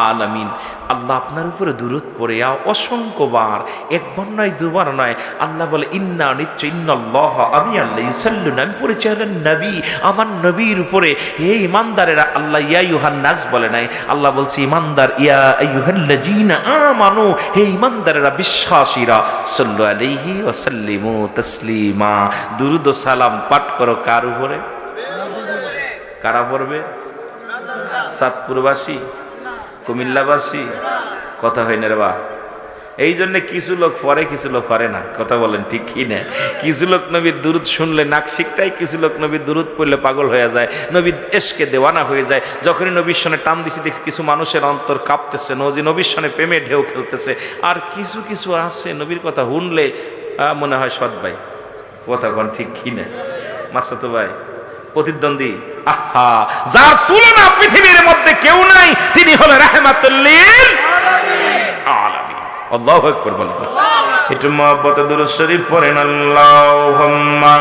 আলামিন। আল্লাহ আপনার উপরে দুরূদ পড়ে অসংখ্যবার, একবার নয় দুবার নয়। আল্লাহ বলে ইন্না নিশ্চয় ইন্নাল্লাহ, আমি আল্লাহ ইউসাল্লুনা, আমি পড়েছি হলেন নবী, আমার নবীর উপরে। হে ইমানদারেরা, আল্লাহ ইয়া আইয়ুহান নাস বলে নাই, আল্লাহ বলছে ইমানদার, ইয়া আইয়ুহাল্লাযীনা আমানু, হে ইমানদারেরা বিশ্বাসীরা, সাল্লু আলাইহি ওয়া সাল্লিমু তাসলিমা। দুরূদ ও সালাম পাঠ করো কার উপরে? কারা পড়বে? চাঁদপুরবাসী, কুমিল্লাবাসী? কথা হয় না রে বা। এই জন্য কিছু লোক পরে, কিছু লোক পরে না। কথা বলেন ঠিক কি না? কিছু লোক নবীর দুরূদ শুনলে নাক শিখটাই, কিছু লোক নবীর দুরূদ পড়লে পাগল হয়ে যায়, নবীর এশকে দেওয়ানা হয়ে যায়। যখনই নবীর সনে টান দিছি দেখি কিছু মানুষের অন্তর কাঁপতেছে, নবীর সনে প্রেমে ঢেউ খেলতেছে। আর কিছু কিছু আছে নবীর কথা শুনলে মনে হয় সৎ ভাই। কথা বলেন ঠিক কি না? মাসাতো ভাই, প্রতিদ্বন্দ্বী, আহা, যার তুলনা পৃথিবীর মধ্যে কেউ নাই, তিনি হলেন রাহমাতুল লিল আলামিন। আল্লাহু আকবার বলেন। একটু মহব্বতে দুরূদ শরীফ পড়েন। আল্লাহুম্মা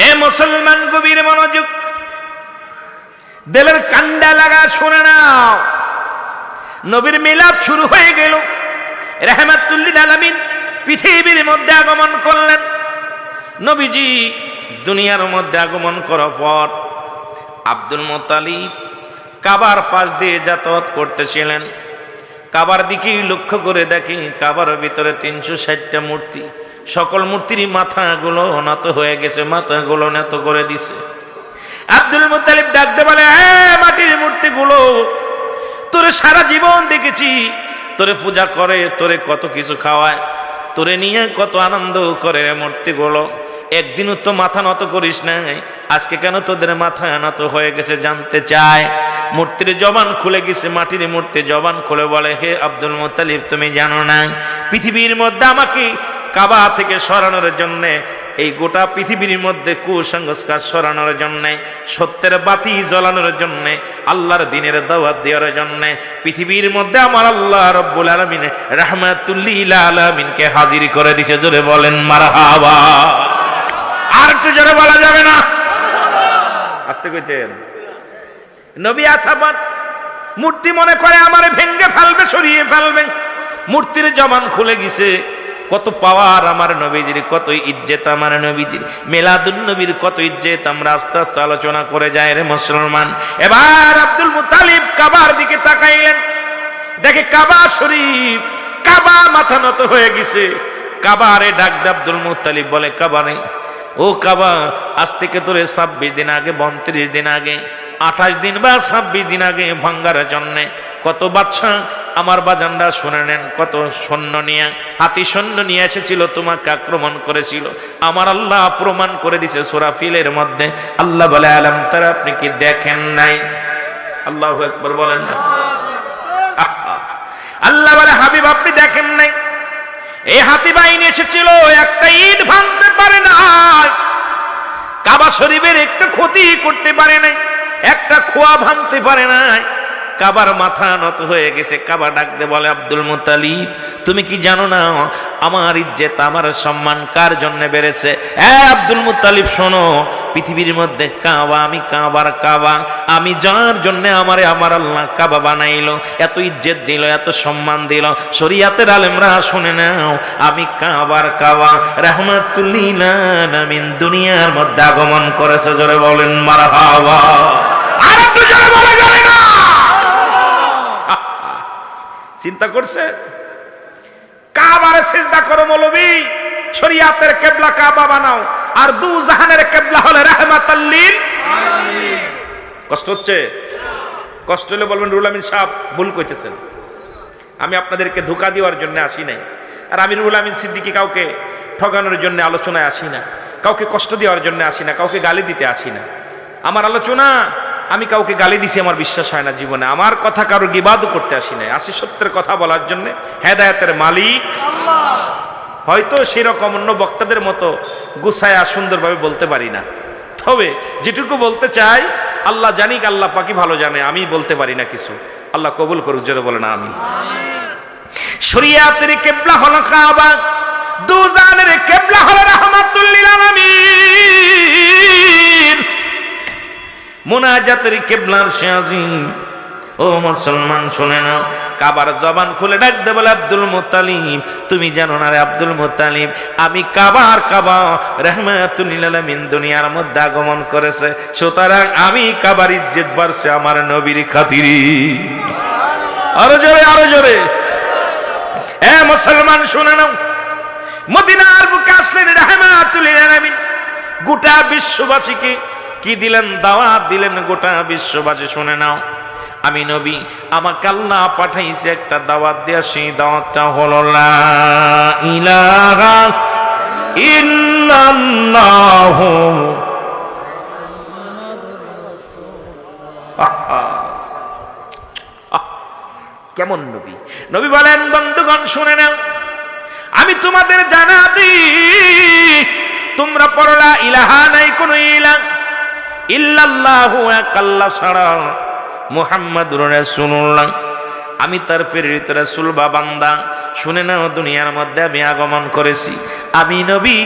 এ মুসলমান, গভীর মনোযোগ, দিলের কান্ডা লাগা শুনে নাও। নবীর মিলাদ শুরু হয়ে গেল। রাহমাতুল লিল আলামিন পৃথিবীর মধ্যে আগমন করলেন। নবীজি দুনিয়ার মধ্যে আগমন করার পর আব্দুল মুত্তালিব কাবার পাশ দিয়ে যাতায়াত করতেছিলেন। কাবার দিকেই লক্ষ্য করে দেখি কাবার ভিতরে 360টা মূর্তি। সকল মূর্তির মাথাগুলো নত হয়ে গেছে, মাথাগুলো নত করে দিছে। আব্দুল মুত্তালিব ডাকতে বলে, মাটির মূর্তিগুলো তোরে সারা জীবন দেখেছি, তোরে পূজা করে, তোরে কত কিছু খাওয়ায়, তোরে নিয়ে কত আনন্দ করে মূর্তিগুলো, একদিনও তো মাথা নত করিস নাই, আজকে কেন তোদের মাথা নত হয়ে গেছে জানতে চায়। মূর্তির জবান খুলে গেছে, মাটির মূর্তি জবান খুলে বলে, হে আব্দুল মুত্তালিব, তুমি জানো না পৃথিবীর মধ্যে আমাকে কাবা থেকে সরানোর জন্যে, এই গোটা পৃথিবীর মধ্যে কুসংস্কার সরানোর জন্যে, সত্যের বাতি জ্বলানোর জন্যে, আল্লাহর দ্বীনের দাওয়াত দেওয়ার জন্যে পৃথিবীর মধ্যে আমার আল্লাহ রব্বুল আলামিন রাহমাতুল্লিল আলামিনকে হাজির করে দিয়েছে। জোরে বলেন মারহাবা। আর একটু জোরে বলা যাবে না? আস্তে কইতেন। নবী আসাবান মূর্তি মনে করে আমারে ভেঙ্গে ফেলবে, সরিয়ে ফেলবে। মূর্তির জবান খুলে গেছে। কত পাওয়ার আমার নবীজির, কত ইজ্জত আমার নবীজির, মিলাদুন নবীর কত ইজ্জত আমরা আস্তে আস্তে আলোচনা করে যাই রে মুসলমান। এবার আব্দুল মুত্তালিব কাবার দিকে তাকাইলেন, দেখে কাবা শরীফ, কাবা মাথা নত হয়ে গেছে। কাবারে ডাক দে আব্দুল মুত্তালিব বলে, কাবারে, ও কাবা, আজ থেকে তোরে 26 দিন আগে, 32 দিন আগে, 28 দিন বা 26 দিন আগে ভাঙ্গার জন্যে কত বাদশা আমার বাজানরা শুনে নেন, কত সৈন্য নিয়ে, হাতি সৈন্য নিয়ে এসেছিল, তোমাকে আক্রমণ করেছিল। আমার আল্লাহ প্রমাণ করে দিছে সূরা ফিলের মধ্যে। আল্লাহ বলে, আলাম তারা, আপনি কি দেখেন নাই? আল্লাহু আকবার বলেন না। আল্লাহ বলে, হাবিব আপনি দেখেন নাই? এই হাতি বাহিনী এসেছিল, একটা ইট ভাঙতে পারে না, কাবা শরীফের একটা ক্ষতি করতে পারে নাই, একটা খোয়া ভাঙতে পারে নাই। কাবার মাথা নত হয়ে গেছে। কাবা ডাকতে বলে, আব্দুল মুত্তালিব, তুমি কি জানো না আমার ইজ্জত, আমার সম্মান কার জন্য বেড়েছে? আব্দুল মুত্তালিব শোনো, পৃথিবীর মধ্যে কাবা, আমি কাবার কাবা, আমি যার জন্য আমারে আমার আল্লাহ কাবা বানাইলো, এত ইজ্জত দিল, এত সম্মান দিল, শরীয়তের আলেমরা শুনে নাও, আমি কাবার কাবা, রাহমাতুল্লিল আলামিন দুনিয়ার মধ্যে আগমন করেছে। জোরে বলেন মারহাবা। আর একটু জোরে বলা যাবে না? চিন্তা করছে? কাবারে সিজদা করো মৌলবী, শরীয়তের কিবলা কাবা বানাও, আর দু জাহানের কিবলা হলো রাহমাতুল্লিল আলামিন। কষ্ট হচ্ছে? কষ্ট হলে বলবেন রুহুল আমিন সাহেব ভুল কইতেছেন। আমি আপনাদেরকে ধোঁকা দেওয়ার জন্য আসি নাই, আর আমি রুহুল আমিন সিদ্দিকী কাউকে ঠকানোর জন্য আলোচনায় আসি না, কাউকে কষ্ট দেওয়ার জন্য আসি না, কাউকে গালি দিতে আসি না। আমার আলোচনা, আমি কাউকে গালি দিছি আমার বিশ্বাস হয় না জীবনে। আমার কথা কারো গিবাদও করতে আসি নাই, আসি সত্যের কথা বলার জন্য। হেদায়েতের মালিক আল্লাহ। হয়তো সেরকম অন্য বক্তাদের মতো গুছায়া সুন্দরভাবে বলতে পারি না, তবে যেটুকু বলতে চাই আল্লাহ জানিক, আল্লাহ পাকি ভালো জানে, আমি বলতে পারি না কিছু। আল্লাহ কবুল করুক, জোরে বলে না আমিন। শরীয়তের কিবলা হলো কাবা, দু জাহানের কিবলা হলো রাহমাতুল্লিল আলামিন, মুনাজাতের কিবলার শাহজিন। ও মুসলমান শুনে নাও, কাবার জবান খুলে ডাকতে বলে, আব্দুল মুত্তালিব, তুমি জানো না রে আব্দুল মুত্তালিব, আমি কাবার কাবা, রাহমাতুল্লিল আলামিন দুনিয়ার মধ্যে আগমন করেছে, সুতরাং আমি কাবার ইজ্জত বাড়ছে আমার নবীর খাতিরে। আরো জোরে, আরো জোরে। এ মুসলমান শুনে নাও, মদিনার বুকে আসলেন রাহমাতুল্লিল আলামিন, গোটা বিশ্ববাসীকে কি দিলেন? দাওয়াত দিলেন গোটা বিশ্ববাসী। শুনে নাও, আমি নবী, আমাকে আল্লাহ পাঠাইছে একটা দাওয়াত দেয়া, সেই দাওয়াতটা হলো লা ইলাহা ইল্লাল্লাহ। কেমন নবী? নবী বলেন, বন্ধুগণ শুনে নাও, আমি তোমাদের জানা দিই, তোমরা পড়ো লা ইলাহা, নাই কোনো ইলাহ ইল্লাল্লাহু, এক আল্লাহ ছাড়া, মুহাম্মাদুর রাসূলুল্লাহ, আমি তার প্রেরিত রাসূল বা বান্দা। শুনে নাও, দুনিয়ার মধ্যে আমি আগমন করেছি, আমি নবী,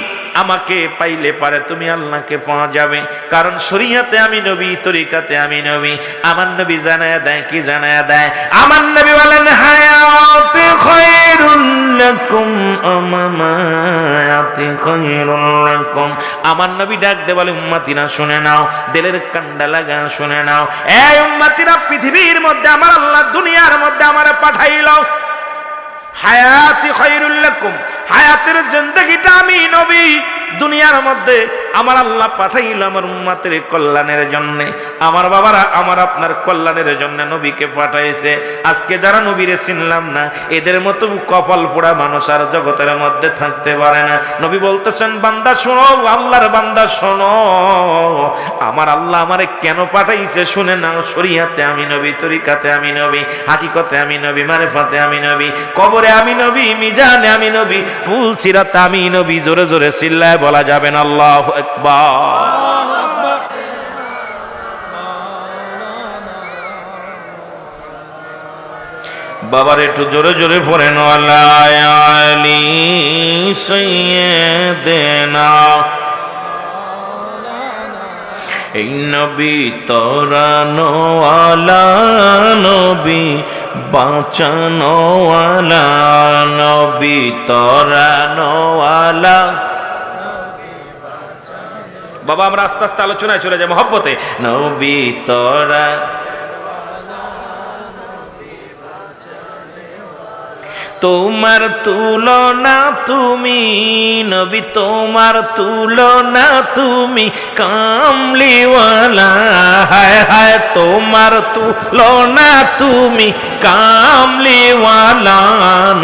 আমাকে পাইলে পারে তুমি আল্লাহকে পাওয়া যাবে, কারণ শরীয়তে আমি নবী, তরিকাতে আমি নবী। আমার নবী জানায়া দেয়, কি জানায়া দেয়? আমার নবী বলেন, হায়াতে খায়রুল লাকুম, আমামায়াতে খায়রুল লাকুম। আমার নবী ডাক দে বলে, উম্মতিরা শুনে নাও, দিলের কান্ডা লাগা শুনে নাও, এই উম্মতিরা, পৃথিবীর মধ্যে আমার আল্লাহ দুনিয়ার মধ্যে আমারে পাঠাইলো, হায়াতি খায়রুল লাকুম, হায়াতের জিন্দেগিটা আমি নবী দুনিয়ার মধ্যে আমার আল্লাহ পাঠাইল আমার উম্মতের কল্যাণের জন্য। আমার বাবারা আমার আপনার কল্যাণের জন্য নবীকে পাঠাইছে। আজকে যারা নবীরে চিনলাম না, এদের মতো কপাল পোড়া মানুষ আর জগতের মধ্যে থাকতে পারে না। নবী বলতেছেন, বান্দা শোনো, আল্লাহর বান্দা শোনো, আমার আল্লাহ আমারে কেন পাঠাইছে শুনে নাও। শরীয়তে আমি নবী, তরিকাতে আমি নবী, হাকিকতে আমি নবী, মারিফাতে আমি নবী, কবরে আমি নবী, মিজানে আমি নবী, ফুল সিরাতে আমি নবী। জোরে জোরে চিল্লায় বলা যাবেন আল্লাহু আকবার। বাবার একটু জোরে জোরে পড়েন, আলী সাইয়্যিদিনা। এই নবী তরানো ওয়ালা নবী, বাঁচানো ওয়ালা নবী, তরানো ওয়ালা। বাবা আমরা আস্তে আস্তে আলোচনায় চলে যাই মহব্বতে। নবী তরা তোমার তুলনা তুমি নবী, তোমার তুলনা তুমি কামলিওয়ালা। হায় হায় তোমার তুলনা তুমি কামলিওয়ালা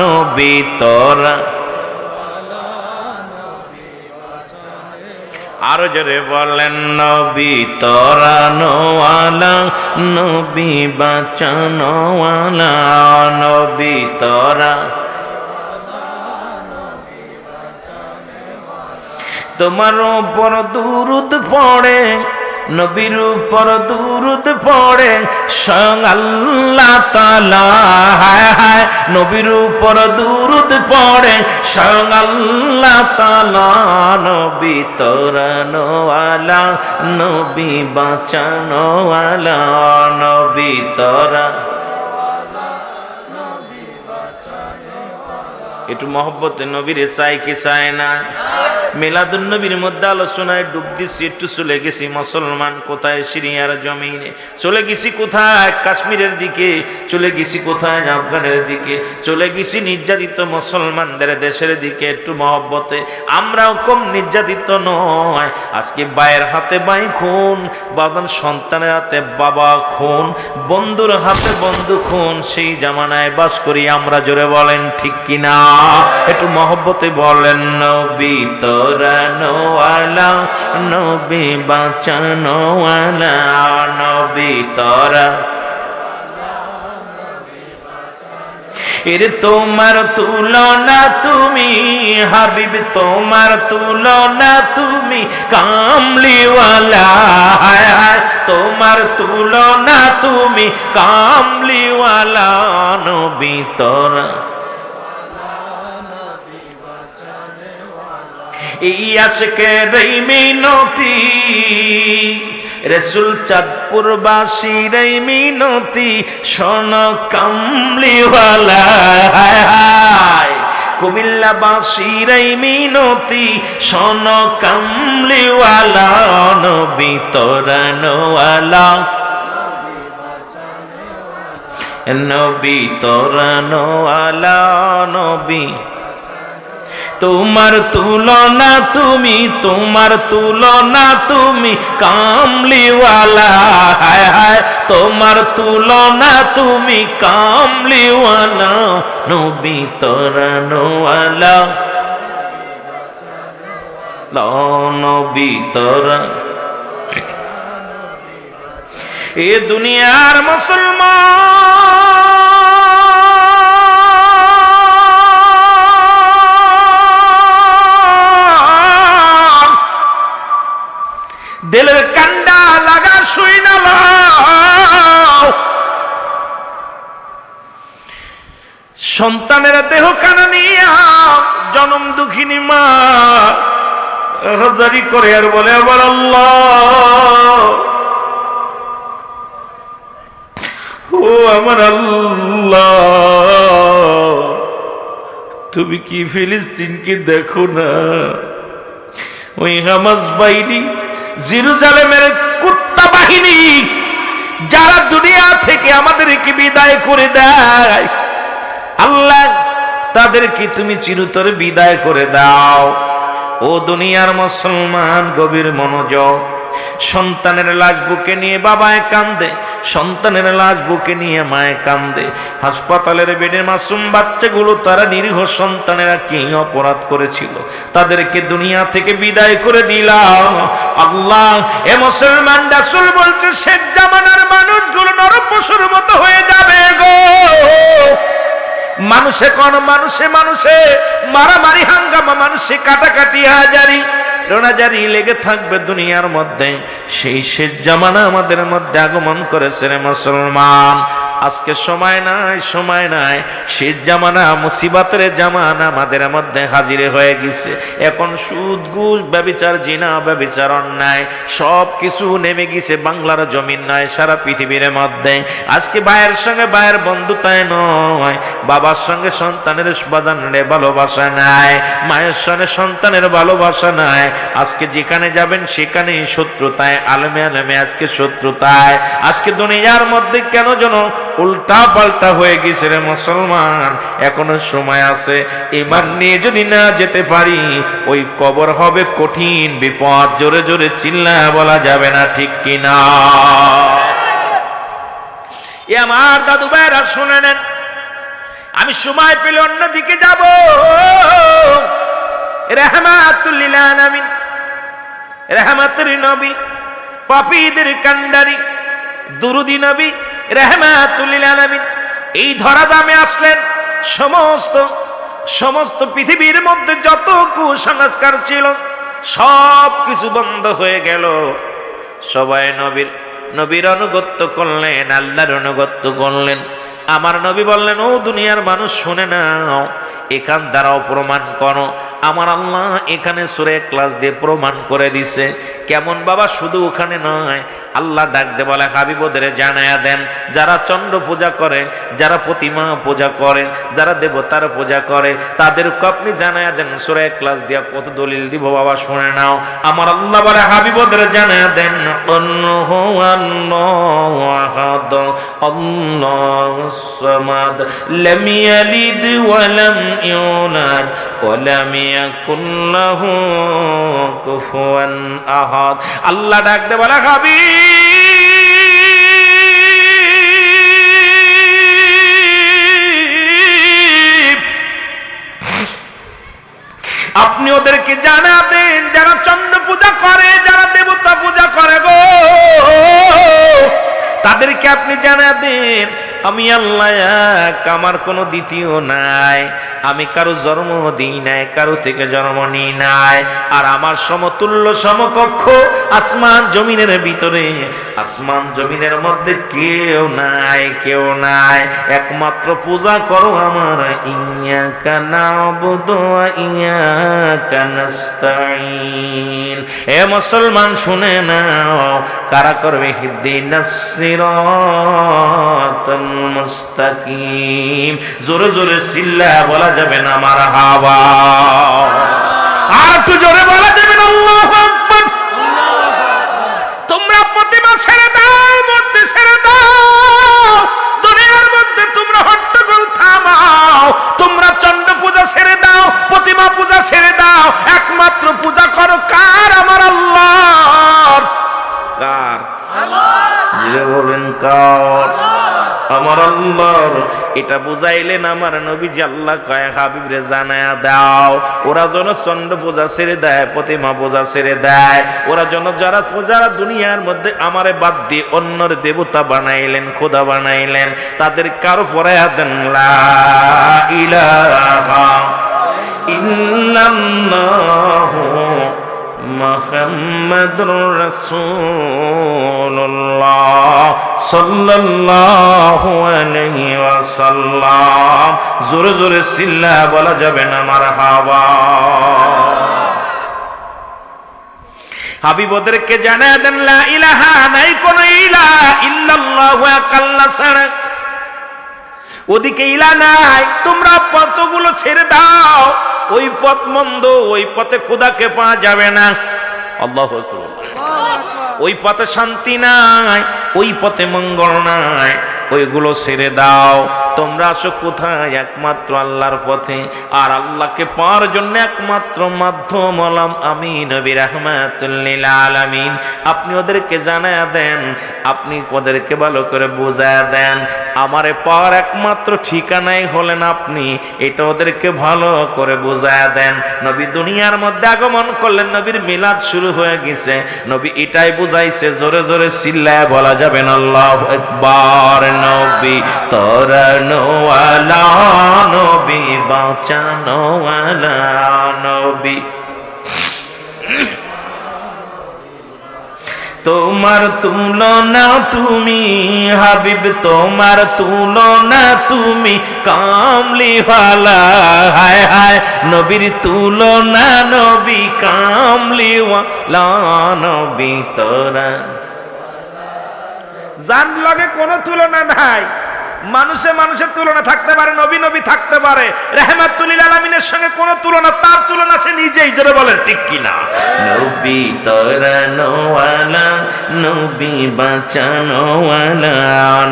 নবী তোরা। আরো জোরে বলেন, নবী তরানোওয়ালা নবী বাঁচানোওয়ালা নবী তরা। তোমার উপর দুরুদ পড়ে, নবীর উপর দুরুদ পড়ে স্বয়ং আল্লাহ তাআলা। হায় হায় নবীর উপর দুরুদ পড়ে স্বয়ং আল্লাহ তাআলা। নবী তরানোওয়ালা নবী বাঁচানোওয়ালা নবী তরা। একটু মহব্বতে নবীরে চাই কি চায় না? মিলাদুন নবীর মধ্যে আলোচনায় ডুব দিচ্ছি, একটু চলে গেছি মুসলমান কোথায়? সিরিয়ার জমিনে চলে গেছি, কোথায়? কাশ্মীরের দিকে চলে গেছি, কোথায়? আফগানের দিকে চলে গেছি, নির্যাতিত মুসলমানদের দেশের দিকে। একটু মহব্বতে, আমরাও কম নির্যাতিত নয়। আজকে ভাইয়ের হাতে ভাই খুন, বাবার সন্তানের হাতে বাবা খুন, বন্ধুর হাতে বন্ধু খুন, সেই জামানায় বাস করি আমরা। জোরে বলেন ঠিক কিনা? একটু মহব্বতে বলেন, নবী তরানোওয়ালা নবী বাঁচানোওয়ালা নবী তরা। এর তোমার তুলনা তুমি হাবিব, তোমার তুলনা তুমি কামলিওয়ালা। তোমার তুলনা তুমি কামলিওয়ালা নবী তরা। এই আশিকের এই মিনতি রাসূল চাঁদপুর বাসীর এই মিনতি শোন কামলিওয়ালা। হায় হায় কুমিল্লা বাসীর এই মিনতি শোন কামলিওয়ালা নবী তরানোওয়ালা নবী তরানোওয়ালা নবী। তোমার তুলনা তুমি, তোমার তুলনা তুমি কামলিওয়ালা। হায় হায় তোমার তুলনা তুমি কামলিওয়ালা নবী তরানোওয়ালা নবী তরা। এ দুনিয়ার মুসলমান দিলের কান্ডা লাগা শুই না, সন্তানের দেহ কানা নিয়া জনম দুঃখিনী মা হাজারি করে আর বলে আবার আল্লাহ, ও আমার আল্লাহ, তুমি কি ফিলিস্তিনকে দেখো না? ওই হামাস বাহিনী, জেরুজালেমের কুত্তা বাহিনী, যারা দুনিয়া থেকে আমাদেরকে বিদায় করে দেয়, আল্লাহ তাদেরকে তুমি চিরতরে বিদায় করে দাও। ও দুনিয়ার মুসলমান, গভীর মনোযোগ। সন্তানের লাশ বুকে নিয়ে বাবায় কান্দে, সন্তানের লাশ বুকে নিয়ে মায়ে কান্দে। হাসপাতালের বেডে মাসুম বাচ্চাগুলো, তারা নিরীহ সন্তানেরা কি অপরাধ করেছিল, তাদেরকে দুনিয়া থেকে বিদায় করে দিলাম। আল্লাহ, এ মুসলমান রাসূল বলছে শেষ জামানার মানুষগুলো নরপশুর মতো হয়ে যাবে গো। মানুষে কোন মানুষে মানুষে মারামারি হাঙ্গামা, মানুষে কাটাকাটি হাজারি রোনাজারি লেগে থাকবে দুনিয়ার মধ্যে। সেই শেষ জামানা আমাদের মধ্যে আগমন করেছে রে মুসলমান। আজকে সময় নাই, সময় নাই। শেষ জামানা, মুসিবতের জামানা আমাদের মধ্যে হাজিরে হয়ে গেছে। এখন সুদ, ঘুষ, ব্যভিচার, জিনা, ব্যভিচার, অন্যায় সব কিছু নেমে গেছে বাংলার জমিন নয়, সারা পৃথিবীর মধ্যে। আজকে ভাইয়ের সঙ্গে ভাইয়ের বন্ধুতায় নয়, বাবার সঙ্গে সন্তানের বাজানের ভালোবাসা নাই, মায়ের সঙ্গে সন্তানের ভালোবাসা নাই। আজকে যেখানে যাবেন সেখানেই শত্রুতায়, আলেমে আলেমে আজকে শত্রুতায়। আজকে দুনিয়ার মধ্যে কেন যেন উল্টা পাল্টা হয়ে গেছে রে মুসলমান। এখনো সময় আছে, ঈমান নিয়ে যদি না যেতে পারি, ওই কবর হবে কঠিন বিপদ। জোরে জোরে চিল্লায় বলা যাবে না, ঠিক কিনা? এ আমার দাদু ভাইরা শুনে নেন, আমি সময় পেলে অন্যদিকে যাব। রাহমাতুল লিল আলামিন, রহমতের নবী, পাপীদের কান্ডারি, দুরুদি নবী রহমাতুল লিল আলামিন এই ধরাধামে আসলেন। সমস্ত পৃথিবীর মধ্যে যত কুসংস্কার ছিল সব কিছু বন্ধ হয়ে গেল। সবাই নবীর আনুগত্য করলেন, আল্লাহর আনুগত্য করলেন। আমার নবী বললেন, ও দুনিয়ার মানুষ শুনে নাও, এখান দ্বারাও প্রমাণ করো। আমার আল্লাহ এখানে সূরা ইখলাস দিয়ে প্রমাণ করে দিছে। কেমন বাবা? শুধু ওখানে নয়, আল্লাহ ডাক দে বলে, হাবিবদের জানায়া দেন, যারা চন্দ্র পূজা করে, যারা প্রতিমা পূজা করে, যারা দেবতার পূজা করে, তাদেরকে আপনি জানায়া দেন। সূরা ইখলাস দিয়া কত দলিল দিব বাবা, শুনে নাও। আমার আল্লাহ বলে, হাবিবদের জানায়া দেন, আল্লাহু আহাদ, আল্লাহুস সামাদ, লাম ইয়ালিদ ওয়া লাম ইউলাদ ওয়া লাম ইয়াকুল লাহু কুফুয়ান আহাদ। আল্লাহ ডাক দে বলে, হাবিব আপনি ওদেরকে জানা দেন, যারা চন্দ্র পূজা করে, যারা দেবতা পূজা করে গো, তাদেরকে আপনি জানা দেন, আমি আল্লাহ এক, আমার কোনো দ্বিতীয় নাই। আমি কারো জন্ম দিই নাই, কারো থেকে জন্ম নিই নাই। আর আমার সমতুল্য সমকক্ষ আসমান জমিনের ভিতরে, আসমান জমিনের মধ্যে কেউ নাই, কেউ নাই। একমাত্র পূজা করো আমার, ইয়্যাকা না'বুদু ওয়া ইয়্যাকা নাস্তাঈন। এ মুসলমান শুনে নাও, কারা করবে ইহদিনাস সিরাতাল মুস্তাকিম। জোরে জোরে চিল্লা বলা যাবে না মারহাবা? আর একটু জোরে বলা যাবে না আল্লাহু আকবার? তোমরা প্রতিমা ছেড়ে দাও, মূর্তি ছেড়ে দাও, দুনিয়ার মধ্যে তোমরা হট্টগোল থামাও। তোমরা চন্দ্র পূজা ছেড়ে দাও, প্রতিমা পূজা ছেড়ে দাও, একমাত্র পূজা করো কার? আমার আল্লাহর। কার? যে বলেন কার? আমার আল্লাহর। এটা বুঝাইলেন আমার নবীজি। আল্লাহ কয়, হাবিব রে জানায়া দাও, ওরা যেন চন্দ্র পূজা ছেড়ে দেয়, প্রতিমা পূজা ছেড়ে দেয়। ওরা যেন যারা দুনিয়ার মধ্যে আমারে বাদ দিয়ে অন্যর দেবতা বানাইলেন, খোদা বানাইলেন, তাদের কারো পরে দেন লা ইলাহা ইল্লাল্লাহু মুহাম্মাদুর রাসূলুল্লাহ সাল্লাল্লাহু আলাইহি ওয়াসাল্লাম। জোরে জোরে চিল্লা বলা যাবে না মারহাবা? হাবিবদেরকে জানায় দেন, লা ইলাহা, নাই কোন ইলাহা, ইল্লাল্লাহু, এক আল্লাহ ছাড়া। ওদিকে ইলা নাই, তোমরা পথগুলো ছেড়ে দাও, ওই পথ মন্দ, ওই পথে খোদাকে পাওয়া যাবে না। আল্লাহু আকবার। ওই পথে শান্তি নাই, ওই পথে মঙ্গল নাই, ওইগুলো ছেড়ে দাও। তোমরা আসো কোথায়? একমাত্র আল্লাহর পথে। আর আল্লাহকে পাওয়ার জন্য একমাত্র মাধ্যম হলাম আমি নবী রাহমাতুল লিল আলামিন। আপনি ওদেরকে জানায়া দেন, আপনি ওদেরকে ভালো করে বুঝায়া দেন, আমারে পাওয়ার একমাত্র ঠিকানাই হলেন আপনি, এটা ওদেরকে ভালো করে বুঝায়া দেন। নবী দুনিয়ার মধ্যে আগমন করলেন, নবীর মিলাদ শুরু হয়ে গেছে, নবী এটাই বুঝাইছে। জোরে জোরে চিল্লায় বলা যাবে না আল্লাহু আকবার। নবী তরানোয়ালা, নবী বাঁচানোয়ালা, নবী তোমার তুলনা তুমি হাবিব, তোমার তুলনা তুমি কামলিওয়ালা। হায় হায় নবীর তুলনা নবী কামলিওয়ালা, নবী তোরা জান লগে কোনো তুলনা নাই। মানুষের তুলনা থাকতে পারে, নবী নবী থাকতে পারে, রাহমাতুল লিল আলামিনের সঙ্গে কোনো তুলনা, তার তুলনা সে নিজেই। জোরে বলেন ঠিক কিনা? নবী তরানোয়ালা, নবী বাঁচানোয়ালা,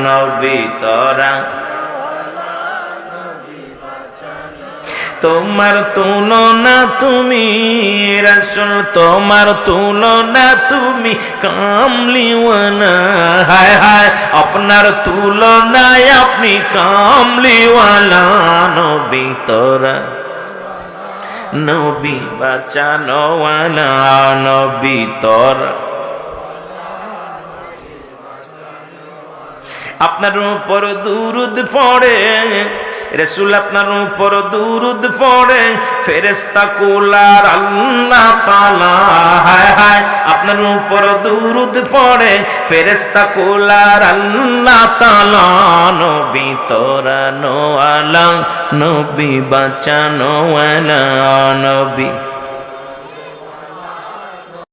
নবী তরা তোমার তুলনা তুমি রাসূল, তোমার তুলনা তুমি কামলিওয়ালা। হায় হায় আপনার তুলনায় আপনি কামলিওয়ালা, নবী তোরা নবী বাঁচানোয়ালা, নবী তোরা। আপনার উপর দুরুদ পড়ে রাসূল, আপনার উপর দুরুদ পড়ে ফেরেশতা কুলার আল্লাহ তাআলা। হায় হায় আপনার উপর দুরুদ পড়ে ফেরেশতা কুলার আল্লাহ তাআলা, নবী তোরানোয়ালা, নবী বাঁচানোয়ালা, নবী